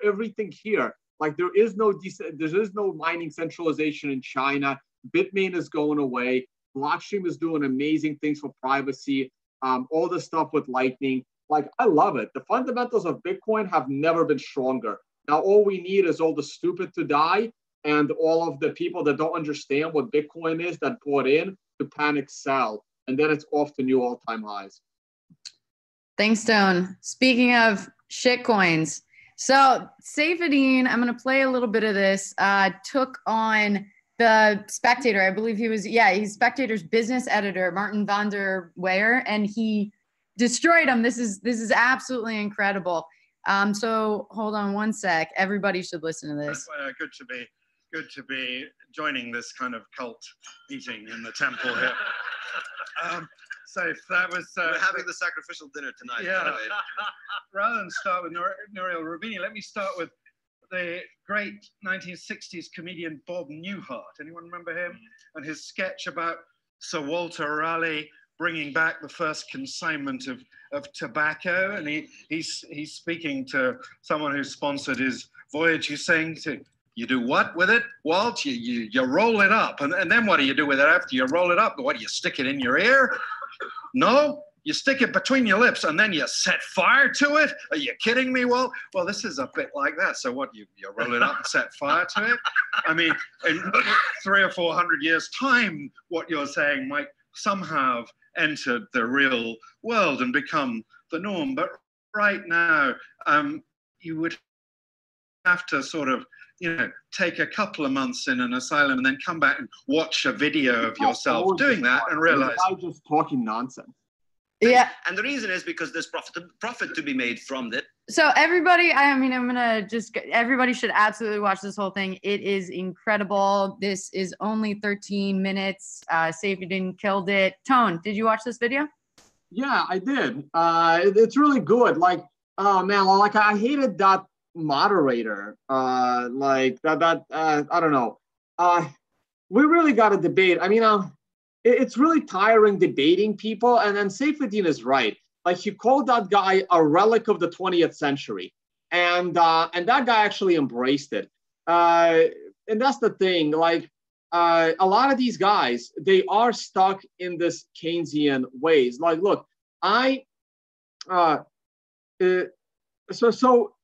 everything here, like there is no mining centralization in China. Bitmain is going away. Blockstream is doing amazing things for privacy. All the stuff with Lightning, like I love it. The fundamentals of Bitcoin have never been stronger. Now all we need is all the stupid to die and all of the people that don't understand what Bitcoin is that bought in to panic sell, and then it's off to new all-time highs. Thanks, Stone. Speaking of shit coins, so Saifedean, I'm going to play a little bit of this, took on the Spectator. I believe he's Spectator's business editor, Martin van der Weyer, and he destroyed him. This is absolutely incredible. So hold on one sec. Everybody should listen to this. Good to be joining this kind of cult meeting in the temple here. So that was... We're having the sacrificial dinner tonight. Yeah. Rather than start with Nouriel Roubini, let me start with the great 1960s comedian Bob Newhart. Anyone remember him? And his sketch about Sir Walter Raleigh bringing back the first consignment of tobacco. And he's speaking to someone who sponsored his voyage. He's saying you do what with it, Walt? You roll it up. And then what do you do with it after you roll it up? What, do you stick it in your ear? No, you stick it between your lips and then you set fire to it? Are you kidding me? Well, this is a bit like that. So what, you roll it up and set fire to it? I mean, in 300 or 400 years' time, what you're saying might somehow have entered the real world and become the norm. But right now, you would have to sort of, take a couple of months in an asylum and then come back and watch a video of yourself doing that and realize I'm just talking nonsense. Yeah. And the reason is because there's profit to be made from it. So everybody, everybody should absolutely watch this whole thing. It is incredible. This is only 13 minutes. Saifedean killed it. Tone, did you watch this video? Yeah, I did. It's really good. Like, oh man, like I hated that moderator. Like that. I don't know. We really got to debate. I mean, it's really tiring debating people. And then Saifedean is right. Like he called that guy a relic of the 20th century, and that guy actually embraced it. And that's the thing. Like a lot of these guys, they are stuck in this Keynesian ways. Like, look, so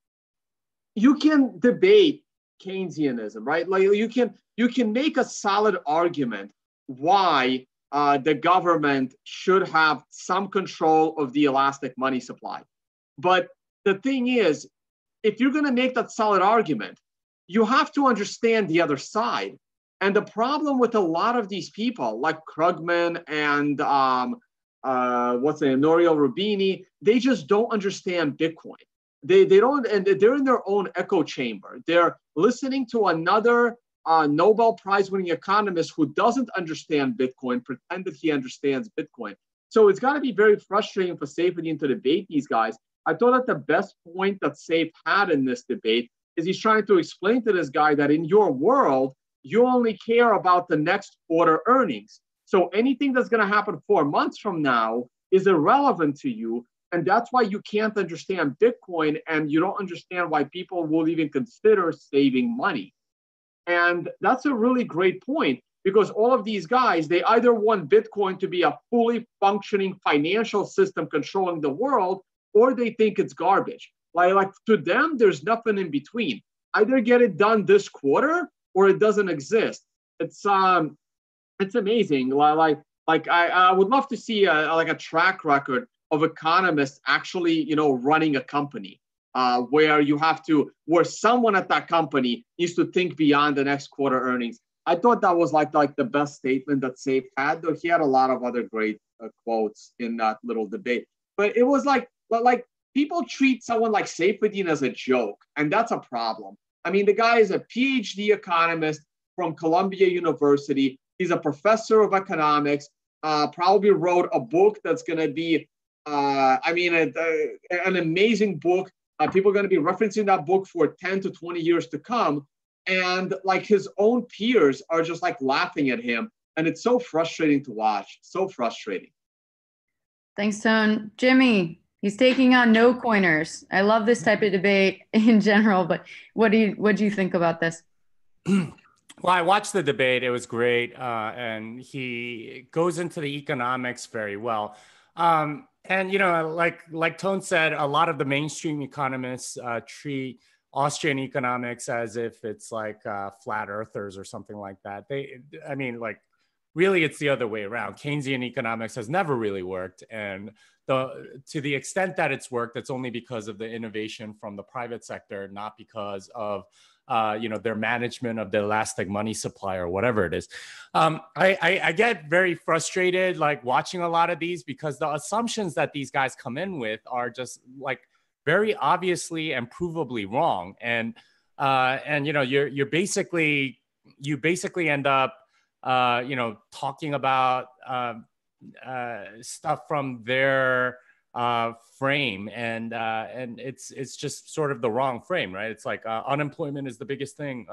you can debate Keynesianism, right? Like you can make a solid argument why the government should have some control of the elastic money supply. But the thing is, if you're going to make that solid argument, you have to understand the other side. And the problem with a lot of these people, like Krugman and Nouriel Roubini, they just don't understand Bitcoin. They don't, and they're in their own echo chamber. They're listening to another Nobel Prize-winning economist who doesn't understand Bitcoin, pretend that he understands Bitcoin. So it's got to be very frustrating for Saifedean to debate these guys. I thought that the best point that Saif had in this debate is he's trying to explain to this guy that in your world, you only care about the next quarter earnings. So anything that's going to happen 4 months from now is irrelevant to you. And that's why you can't understand Bitcoin, and you don't understand why people will even consider saving money. And that's a really great point, because all of these guys, they either want Bitcoin to be a fully functioning financial system controlling the world, or they think it's garbage. Like to them, there's nothing in between. Either get it done this quarter or it doesn't exist. It's amazing. Like I would love to see a track record of economists actually, running a company. where someone at that company needs to think beyond the next quarter earnings. I thought that was like the best statement that Safe had, though he had a lot of other great quotes in that little debate. But it was like people treat someone like Saifuddin as a joke, and that's a problem. I mean, the guy is a PhD economist from Columbia University. He's a professor of economics, probably wrote a book that's going to be, an amazing book. People are going to be referencing that book for 10 to 20 years to come. And like his own peers are just like laughing at him. And it's so frustrating to watch. So frustrating. Thanks, Tone. Jimmy, he's taking on no coiners. I love this type of debate in general, but what do you think about this? Well, I watched the debate. It was great. And he goes into the economics very well. And, you know, like Tone said, a lot of the mainstream economists treat Austrian economics as if it's like flat earthers or something like that. Really, it's the other way around. Keynesian economics has never really worked. And to the extent that it's worked, it's only because of the innovation from the private sector, not because of their management of the elastic money supply or whatever it is. I get very frustrated like watching a lot of these because the assumptions that these guys come in with are just like very obviously and provably wrong. And you basically end up talking about stuff from their frame, and it's just sort of the wrong frame, right? It's like unemployment is the biggest thing.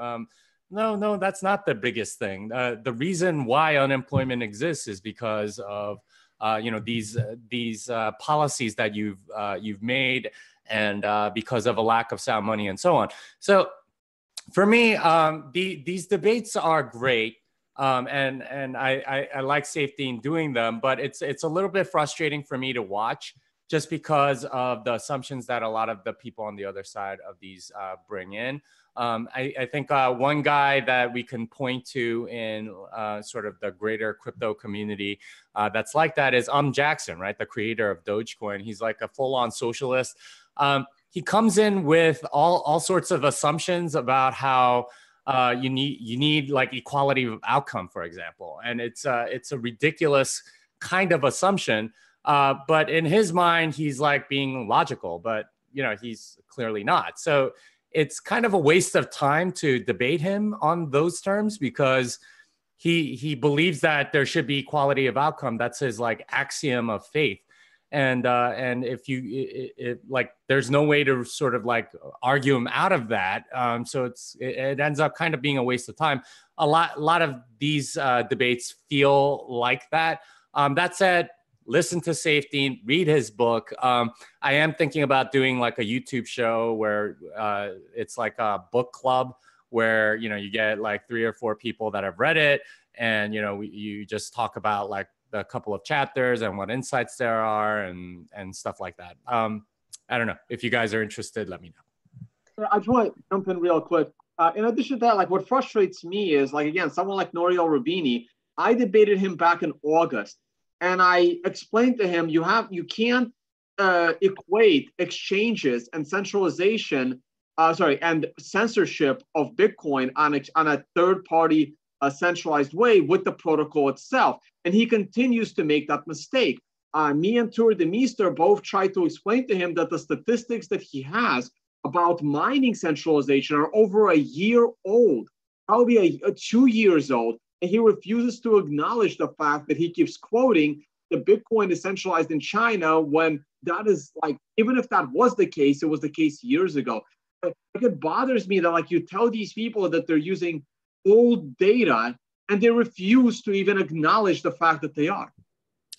No, that's not the biggest thing. The reason why unemployment exists is because of these policies that you've made, and because of a lack of sound money and so on. So for me, these debates are great. And I like safety in doing them, but it's a little bit frustrating for me to watch just because of the assumptions that a lot of the people on the other side of these bring in. I think one guy that we can point to in sort of the greater crypto community that's like that is Jackson, right? The creator of Dogecoin. He's like a full-on socialist. He comes in with all sorts of assumptions about how you need like equality of outcome, for example, and it's a ridiculous kind of assumption. But in his mind, he's like being logical, but he's clearly not. So it's kind of a waste of time to debate him on those terms because he believes that there should be equality of outcome. That's his like axiom of faith. And if there's no way to sort of like argue him out of that. So it ends up kind of being a waste of time. A lot of these debates feel like that. That said, listen to Safety, read his book. I am thinking about doing like a YouTube show where it's like a book club where, you get like 3 or 4 people that have read it. And, you just talk about like a couple of chapters and what insights there are and stuff like that. I don't know. If you guys are interested, let me know. I just want to jump in real quick. In addition to that, like what frustrates me is like, again, someone like Nouriel Roubini, I debated him back in August and I explained to him, you can't equate exchanges and centralization, and censorship of Bitcoin on a third party centralized way with the protocol itself. And he continues to make that mistake. Me and Tour de Meester both tried to explain to him that the statistics that he has about mining centralization are over a year old, probably 2 years old. And he refuses to acknowledge the fact that he keeps quoting the Bitcoin is centralized in China when that is like, even if that was the case, it was the case years ago. But it bothers me that like you tell these people that they're using old data and they refuse to even acknowledge the fact that they are.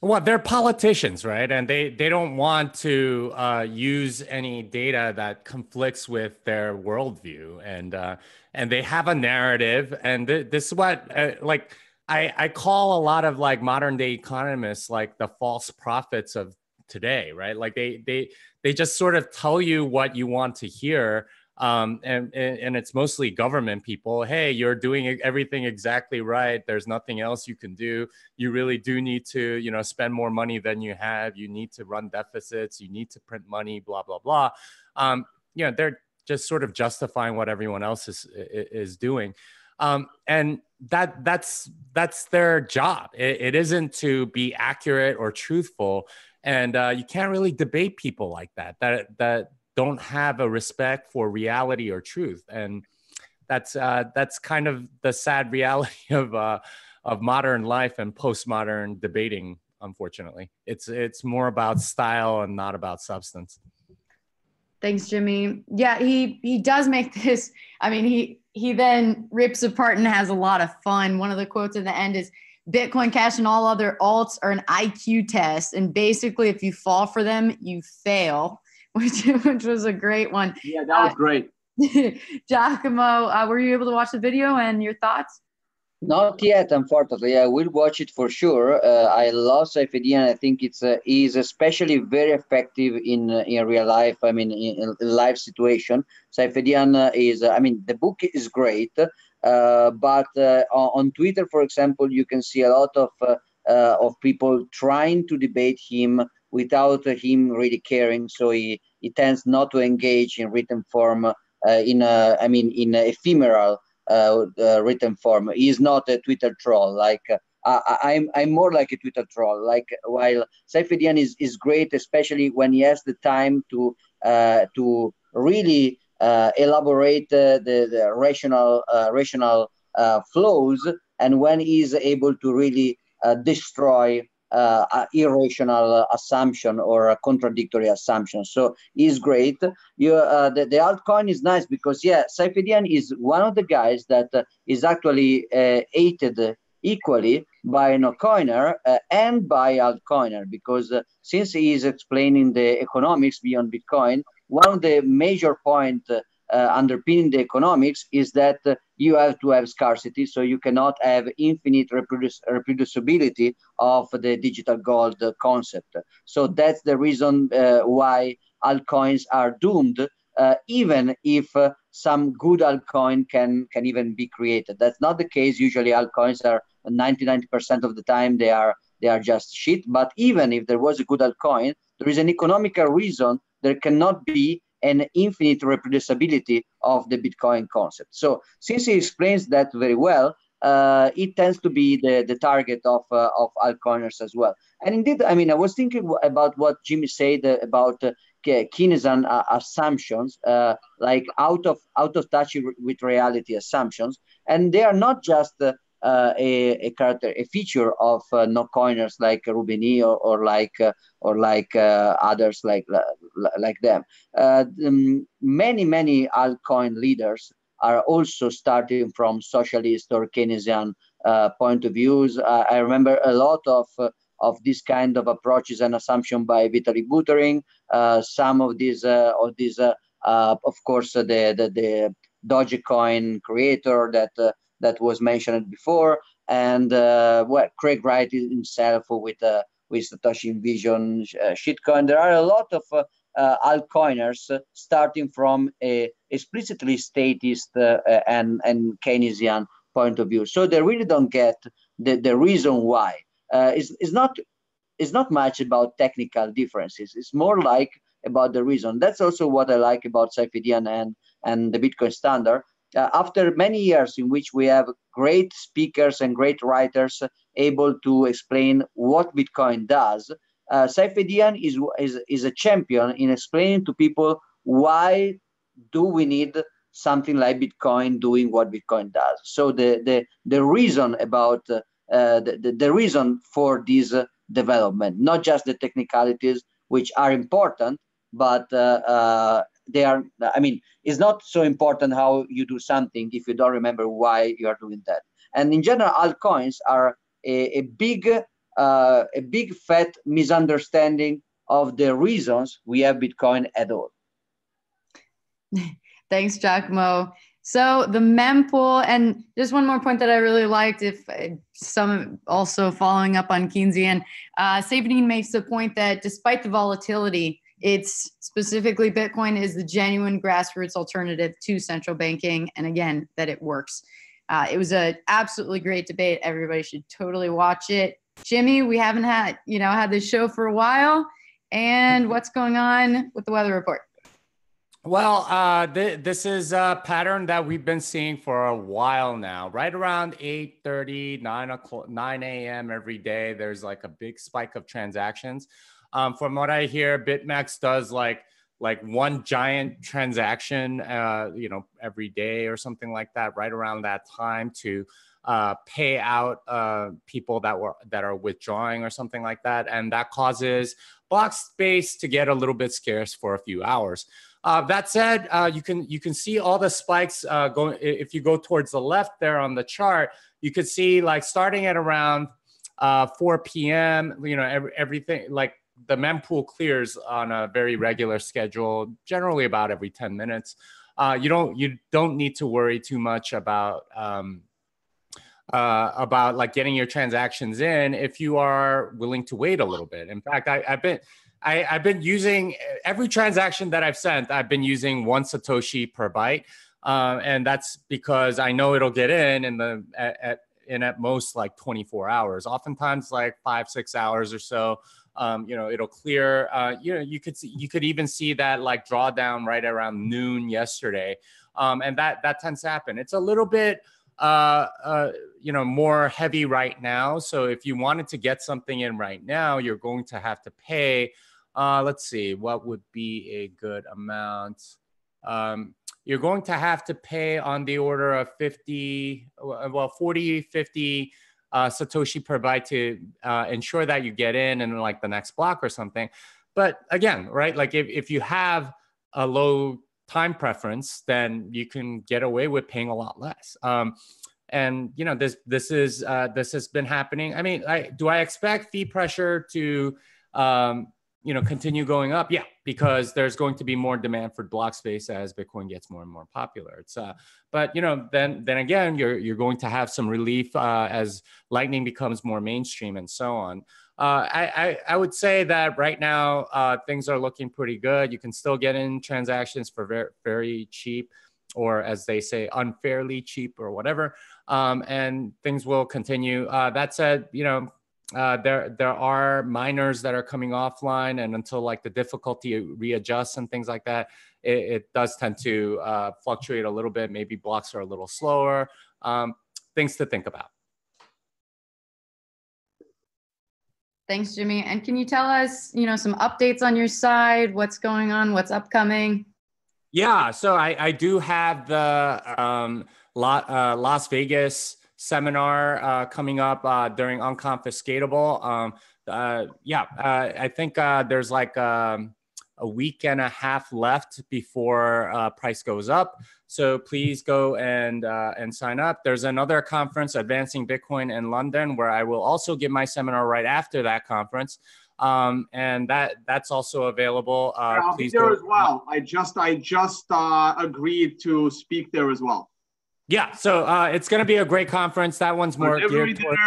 Well, they're politicians, right? And they don't want to use any data that conflicts with their worldview, and they have a narrative. And this is what I call a lot of like modern day economists like the false prophets of today, right? Like they just sort of tell you what you want to hear. And it's mostly government people. Hey, you're doing everything exactly right. There's nothing else you can do. You really do need to, spend more money than you have. You need to run deficits. You need to print money, blah, blah, blah. you know, they're just sort of justifying what everyone else is doing. And that's their job. It isn't to be accurate or truthful. And you can't really debate people like that don't have a respect for reality or truth. And that's kind of the sad reality of modern life and postmodern debating. Unfortunately, it's more about style and not about substance. Thanks, Jimmy. Yeah, he does make this. I mean, he then rips apart and has a lot of fun. One of the quotes at the end is, Bitcoin Cash and all other alts are an IQ test. And basically, if you fall for them, you fail, which was a great one. Yeah, that was great. Giacomo, were you able to watch the video and your thoughts? Not yet, unfortunately. I will watch it for sure. I love Saifedean. I think he's especially very effective in real life. I mean, in life situation. Saifedean is. I mean, the book is great, but on Twitter, for example, you can see a lot of people trying to debate him without him really caring. So he tends not to engage in written form. In ephemeral written form. He is not a Twitter troll. Like I'm more like a Twitter troll. Like, while Saifedean is great, especially when he has the time to really elaborate the rational flows, and when he is able to really destroy irrational assumption or contradictory assumption. So he's great. The altcoin is nice because, yeah, Saifedean is one of the guys that is actually hated equally by no-coiner and by altcoiner, because since he is explaining the economics beyond Bitcoin, one of the major points underpinning the economics is that you have to have scarcity, so you cannot have infinite reproducibility of the digital gold concept. So that's the reason why altcoins are doomed, even if some good altcoin can even be created. That's not the case. Usually altcoins are 99% of the time they are just shit. But even if there was a good altcoin, there is an economical reason there cannot be an infinite reproducibility of the Bitcoin concept. So since he explains that very well, it tends to be the target of altcoiners as well. And indeed, I mean, I was thinking about what Jimmy said about Keynesian assumptions, like out of touch with reality assumptions, and they are not just a character, a feature of no-coiners like Rubini or like others like them. Many altcoin leaders are also starting from socialist or Keynesian point of views. I remember a lot of this kind of approaches and assumption by Vitalik Buterin. Some of these, of course, the Dogecoin creator that was mentioned before, and Craig Wright himself with Satoshi Envision shitcoin. There are a lot of altcoiners starting from a explicitly statist and Keynesian point of view. So they really don't get the reason why. It's not much about technical differences. It's more like about the reason. That's also what I like about Saifedean and the Bitcoin Standard. After many years in which we have great speakers and great writers able to explain what Bitcoin does, Saifedean is a champion in explaining to people why do we need something like Bitcoin doing what Bitcoin does. So the reason about the reason for this development, not just the technicalities, which are important, but they are, I mean, it's not so important how you do something if you don't remember why you are doing that. And in general, altcoins are a big fat misunderstanding of the reasons we have Bitcoin at all. Thanks, Giacomo. So the mempool, and just one more point that I really liked, if some also following up on Keynesian, Saifedean makes the point that despite the volatility, it's specifically Bitcoin is the genuine grassroots alternative to central banking, and again, that it works. It was an absolutely great debate. Everybody should totally watch it. Jimmy, we haven't had this show for a while, and what's going on with the weather report? Well, this is a pattern that we've been seeing for a while now. Right around 8:30, 9 o'clock, 9 a.m. every day, there's like a big spike of transactions. From what I hear, BitMEX does like one giant transaction, every day or something like that, right around that time to pay out people that are withdrawing or something like that, and that causes block space to get a little bit scarce for a few hours. That said, you can see all the spikes going. If you go towards the left there on the chart, you could see like starting at around 4 p.m. Everything like the mempool clears on a very regular schedule, generally about every 10 minutes. You don't need to worry too much about like getting your transactions in if you are willing to wait a little bit. In fact, I've been using every transaction that I've sent. I've been using 1 Satoshi per byte, and that's because I know it'll get in at most like 24 hours. Oftentimes like 5-6 hours or so. It'll clear. You could even see that like drawdown right around noon yesterday, and that tends to happen. It's a little bit more heavy right now. So if you wanted to get something in right now, you're going to have to pay. Let's see, what would be a good amount? You're going to have to pay on the order of 40, 50 Satoshi per byte to ensure that you get in like the next block or something. But again, right, like if you have a low time preference, then you can get away with paying a lot less. And this has been happening. I mean, do I expect fee pressure to continue going up? Yeah, because there's going to be more demand for block space as Bitcoin gets more and more popular. It's but then again, you're going to have some relief as Lightning becomes more mainstream and so on. I would say that right now things are looking pretty good. You can still get in transactions for very, very cheap, or as they say, unfairly cheap or whatever. And things will continue. That said, there are miners that are coming offline, and until like the difficulty readjusts and things like that, it does tend to fluctuate a little bit. Maybe blocks are a little slower. Things to think about. Thanks, Jimmy. And can you tell us, some updates on your side? What's going on? What's upcoming? Yeah, so I do have the Las Vegas seminar coming up during Unconfiscatable. I think there's like a week and a half left before price goes up. So please go and sign up. There's another conference, Advancing Bitcoin in London, where I will also give my seminar right after that conference. And that's also available. I'll be there as well. I just agreed to speak there as well. Yeah, so it's going to be a great conference. That one's more geared toward.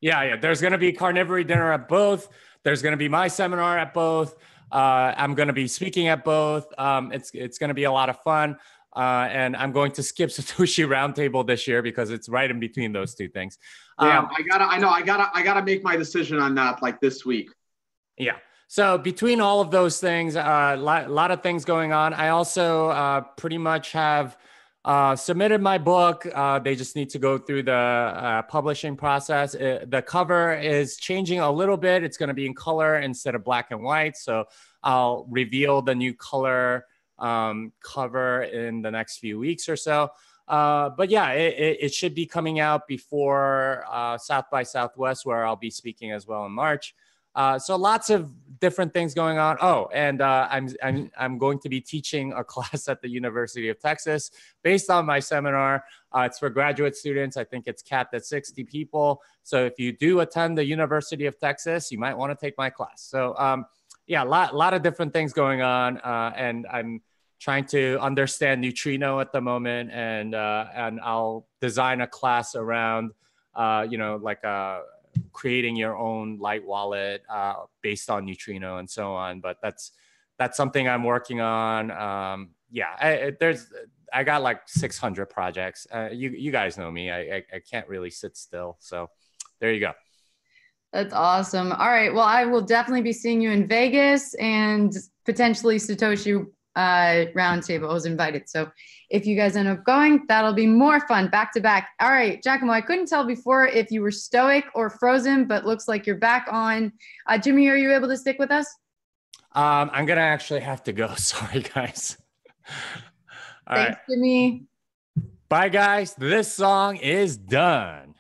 Yeah. There's going to be carnivory dinner at both. There's going to be my seminar at both. I'm going to be speaking at both. It's going to be a lot of fun. And I'm going to skip Satoshi Roundtable this year because it's right in between those two things. Yeah, I gotta make my decision on that like this week. Yeah. So between all of those things, a lot of things going on. I also pretty much have submitted my book. They just need to go through the publishing process. The cover is changing a little bit. It's going to be in color instead of black and white. So I'll reveal the new color cover in the next few weeks or so. But yeah, it should be coming out before South by Southwest, where I'll be speaking as well in March. So lots of different things going on. Oh, and I'm going to be teaching a class at the University of Texas based on my seminar. It's for graduate students. I think it's capped at 60 people. So if you do attend the University of Texas, you might want to take my class. So yeah, a lot of different things going on, and I'm trying to understand neutrino at the moment, and I'll design a class around creating your own light wallet based on neutrino and so on. But that's something I'm working on. I got like 600 projects. You guys know me. I can't really sit still. So there you go. That's awesome. All right. Well, I will definitely be seeing you in Vegas and potentially Satoshi roundtable. I was invited. So if you guys end up going, that'll be more fun back to back. All right, Giacomo, I couldn't tell before if you were stoic or frozen, but looks like you're back on. Jimmy, are you able to stick with us? I'm going to actually have to go. Sorry, guys. All Thanks, right. Jimmy. Bye, guys. This song is done.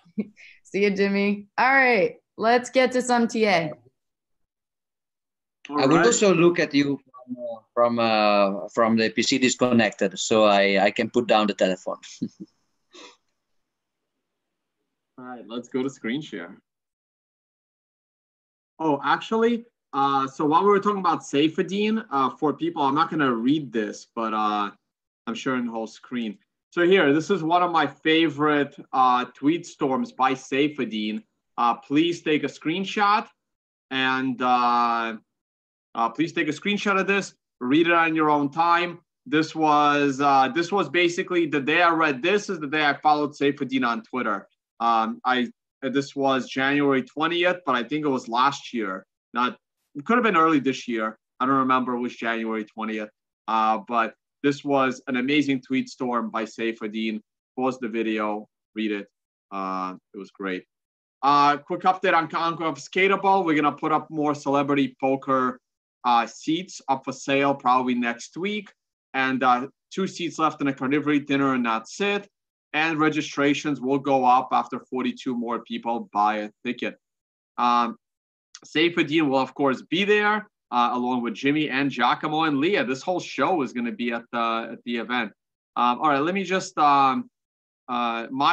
See you, Jimmy. All right, let's get to some TA. I will also look at you from the PC disconnected, so I can put down the telephone. All right, let's go to screen share. Oh, actually, so while we were talking about Saifedean, for people, I'm not going to read this, but I'm sharing the whole screen. So here, this is one of my favorite tweet storms by Saifedean. Please take a screenshot and please take a screenshot of this. Read it on your own time. This was basically the day I read this is the day I followed Saifedean on Twitter. This was January 20th, but I think it was last year. It could have been early this year. I don't remember which January 20th. But this was an amazing tweet storm by Saifedean. Pause the video, read it. It was great. Quick update on Unconfiscatable. We're gonna put up more celebrity poker seats up for sale probably next week, and 2 seats left in a carnivory dinner, and that's it. And registrations will go up after 42 more people buy a ticket. Saifedean will of course be there along with Jimmy and Giacomo and Leah. This whole show is going to be at the event. All right, let me just my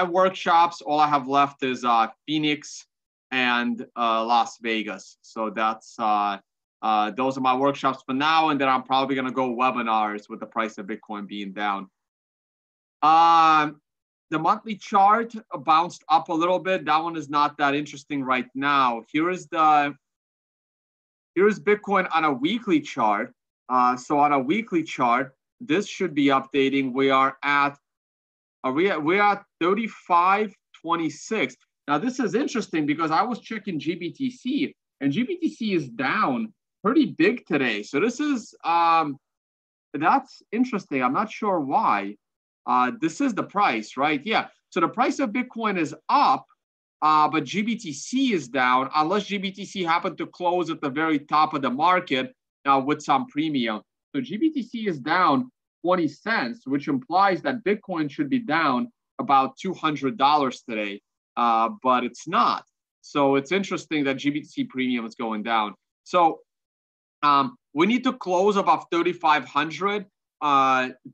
workshops. All I have left is Phoenix and Las Vegas. So that's those are my workshops for now, and then I'm probably going to go webinars with the price of Bitcoin being down. The monthly chart bounced up a little bit. That one is not that interesting right now. Here's Bitcoin on a weekly chart. So on a weekly chart, this should be updating. We are at 35.26. Now this is interesting because I was checking GBTC, and GBTC is down pretty big today. So this is that's interesting. I'm not sure why. This is the price, right? Yeah. So the price of Bitcoin is up, but GBTC is down, unless GBTC happened to close at the very top of the market with some premium. So GBTC is down 20 cents, which implies that Bitcoin should be down about $200 today, but it's not. So it's interesting that GBTC premium is going down. So we need to close above 3,500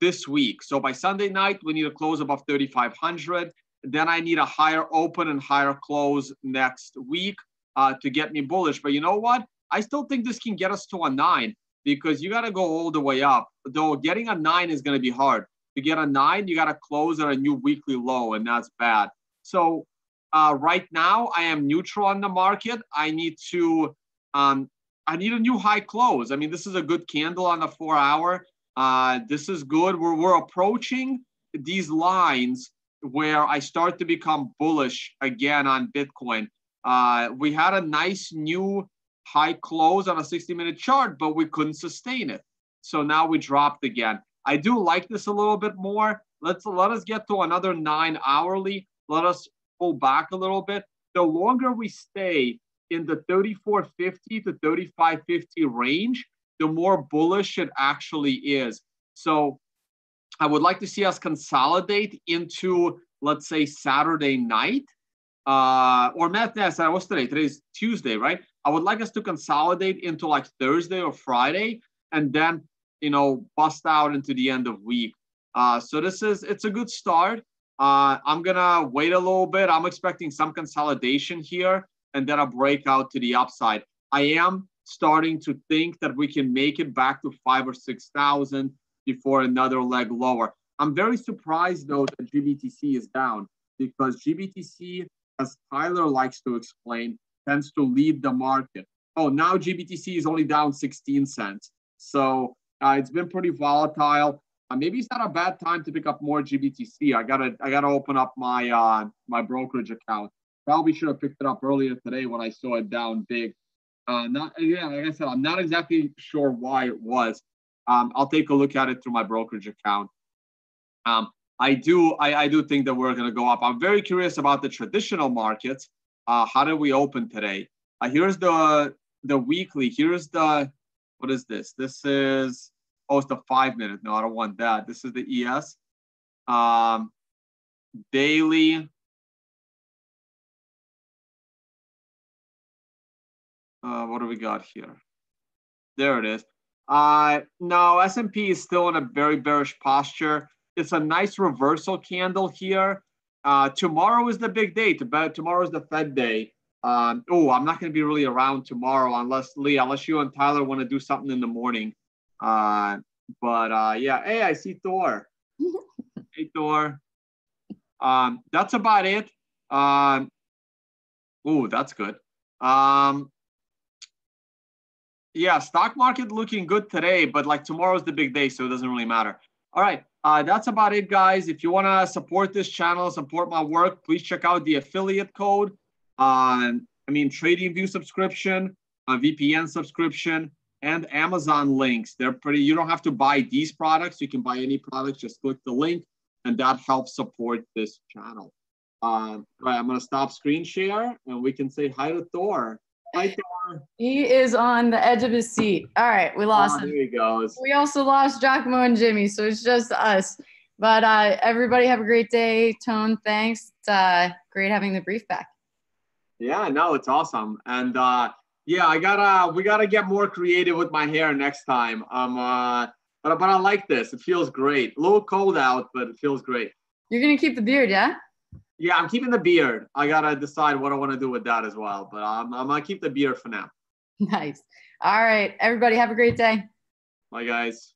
this week. So by Sunday night, we need to close above 3,500. Then I need a higher open and higher close next week to get me bullish. But you know what? I still think this can get us to a 9 because you got to go all the way up. Though getting a 9 is going to be hard. To get a 9, you got to close at a new weekly low, and that's bad. So right now, I am neutral on the market. I need a new high close. I mean, this is a good candle on the 4-hour. This is good. We're approaching these lines where I start to become bullish again on Bitcoin. We had a nice new high close on a 60-minute chart, but we couldn't sustain it. So now we dropped again. I do like this a little bit more. Let us get to another 9 hourly. Let us pull back a little bit. The longer we stay in the 34.50 to 35.50 range, the more bullish it actually is. So I would like to see us consolidate into, let's say, Saturday night. Or what's today? Today's Tuesday, right? I would like us to consolidate into like Thursday or Friday, and then, bust out into the end of week. So it's a good start. I'm gonna wait a little bit. I'm expecting some consolidation here, and then a breakout to the upside. I am starting to think that we can make it back to 5,000 or 6,000 before another leg lower. I'm very surprised though that GBTC is down, because GBTC, as Tyler likes to explain, tends to lead the market. Oh, now GBTC is only down 16 cents. So it's been pretty volatile. Maybe it's not a bad time to pick up more GBTC. I gotta open up my my brokerage account. Probably should have picked it up earlier today when I saw it down big. Like I said, I'm not exactly sure why it was. I'll take a look at it through my brokerage account. I do think that we're going to go up. I'm very curious about the traditional markets. How did we open today? Here's the weekly. Here's the, what is this? This is, oh, it's the 5 minute. No, I don't want that. This is the ES. Daily. What do we got here? There it is. No, S&P is still in a very bearish posture. It's a nice reversal candle here. Tomorrow is the big day. Tomorrow is the Fed day. I'm not going to be really around tomorrow unless you and Tyler want to do something in the morning. Yeah. Hey, I see Thor. Hey, Thor. That's about it. That's good. Yeah, stock market looking good today, but like tomorrow's the big day, so it doesn't really matter. All right, that's about it, guys. If you want to support this channel, support my work, please check out the affiliate code. TradingView subscription, VPN subscription, and Amazon links. They're pretty, you don't have to buy these products. You can buy any products, just click the link, and that helps support this channel. All right, I'm going to stop screen share, and we can say hi to Thor. Hi, Thor. He is on the edge of his seat. All right, we lost him. There he goes. We also lost Giacomo and Jimmy, so it's just us. But everybody have a great day. Tone, thanks. It's great having the brief back. Yeah, no, it's awesome. And yeah, we gotta get more creative with my hair next time. But I like this. It feels great. A little cold out, but it feels great. You're gonna keep the beard, yeah? Yeah, I'm keeping the beard. I gotta decide what I want to do with that as well. But I'm gonna keep the beard for now. Nice. All right, everybody have a great day. Bye, guys.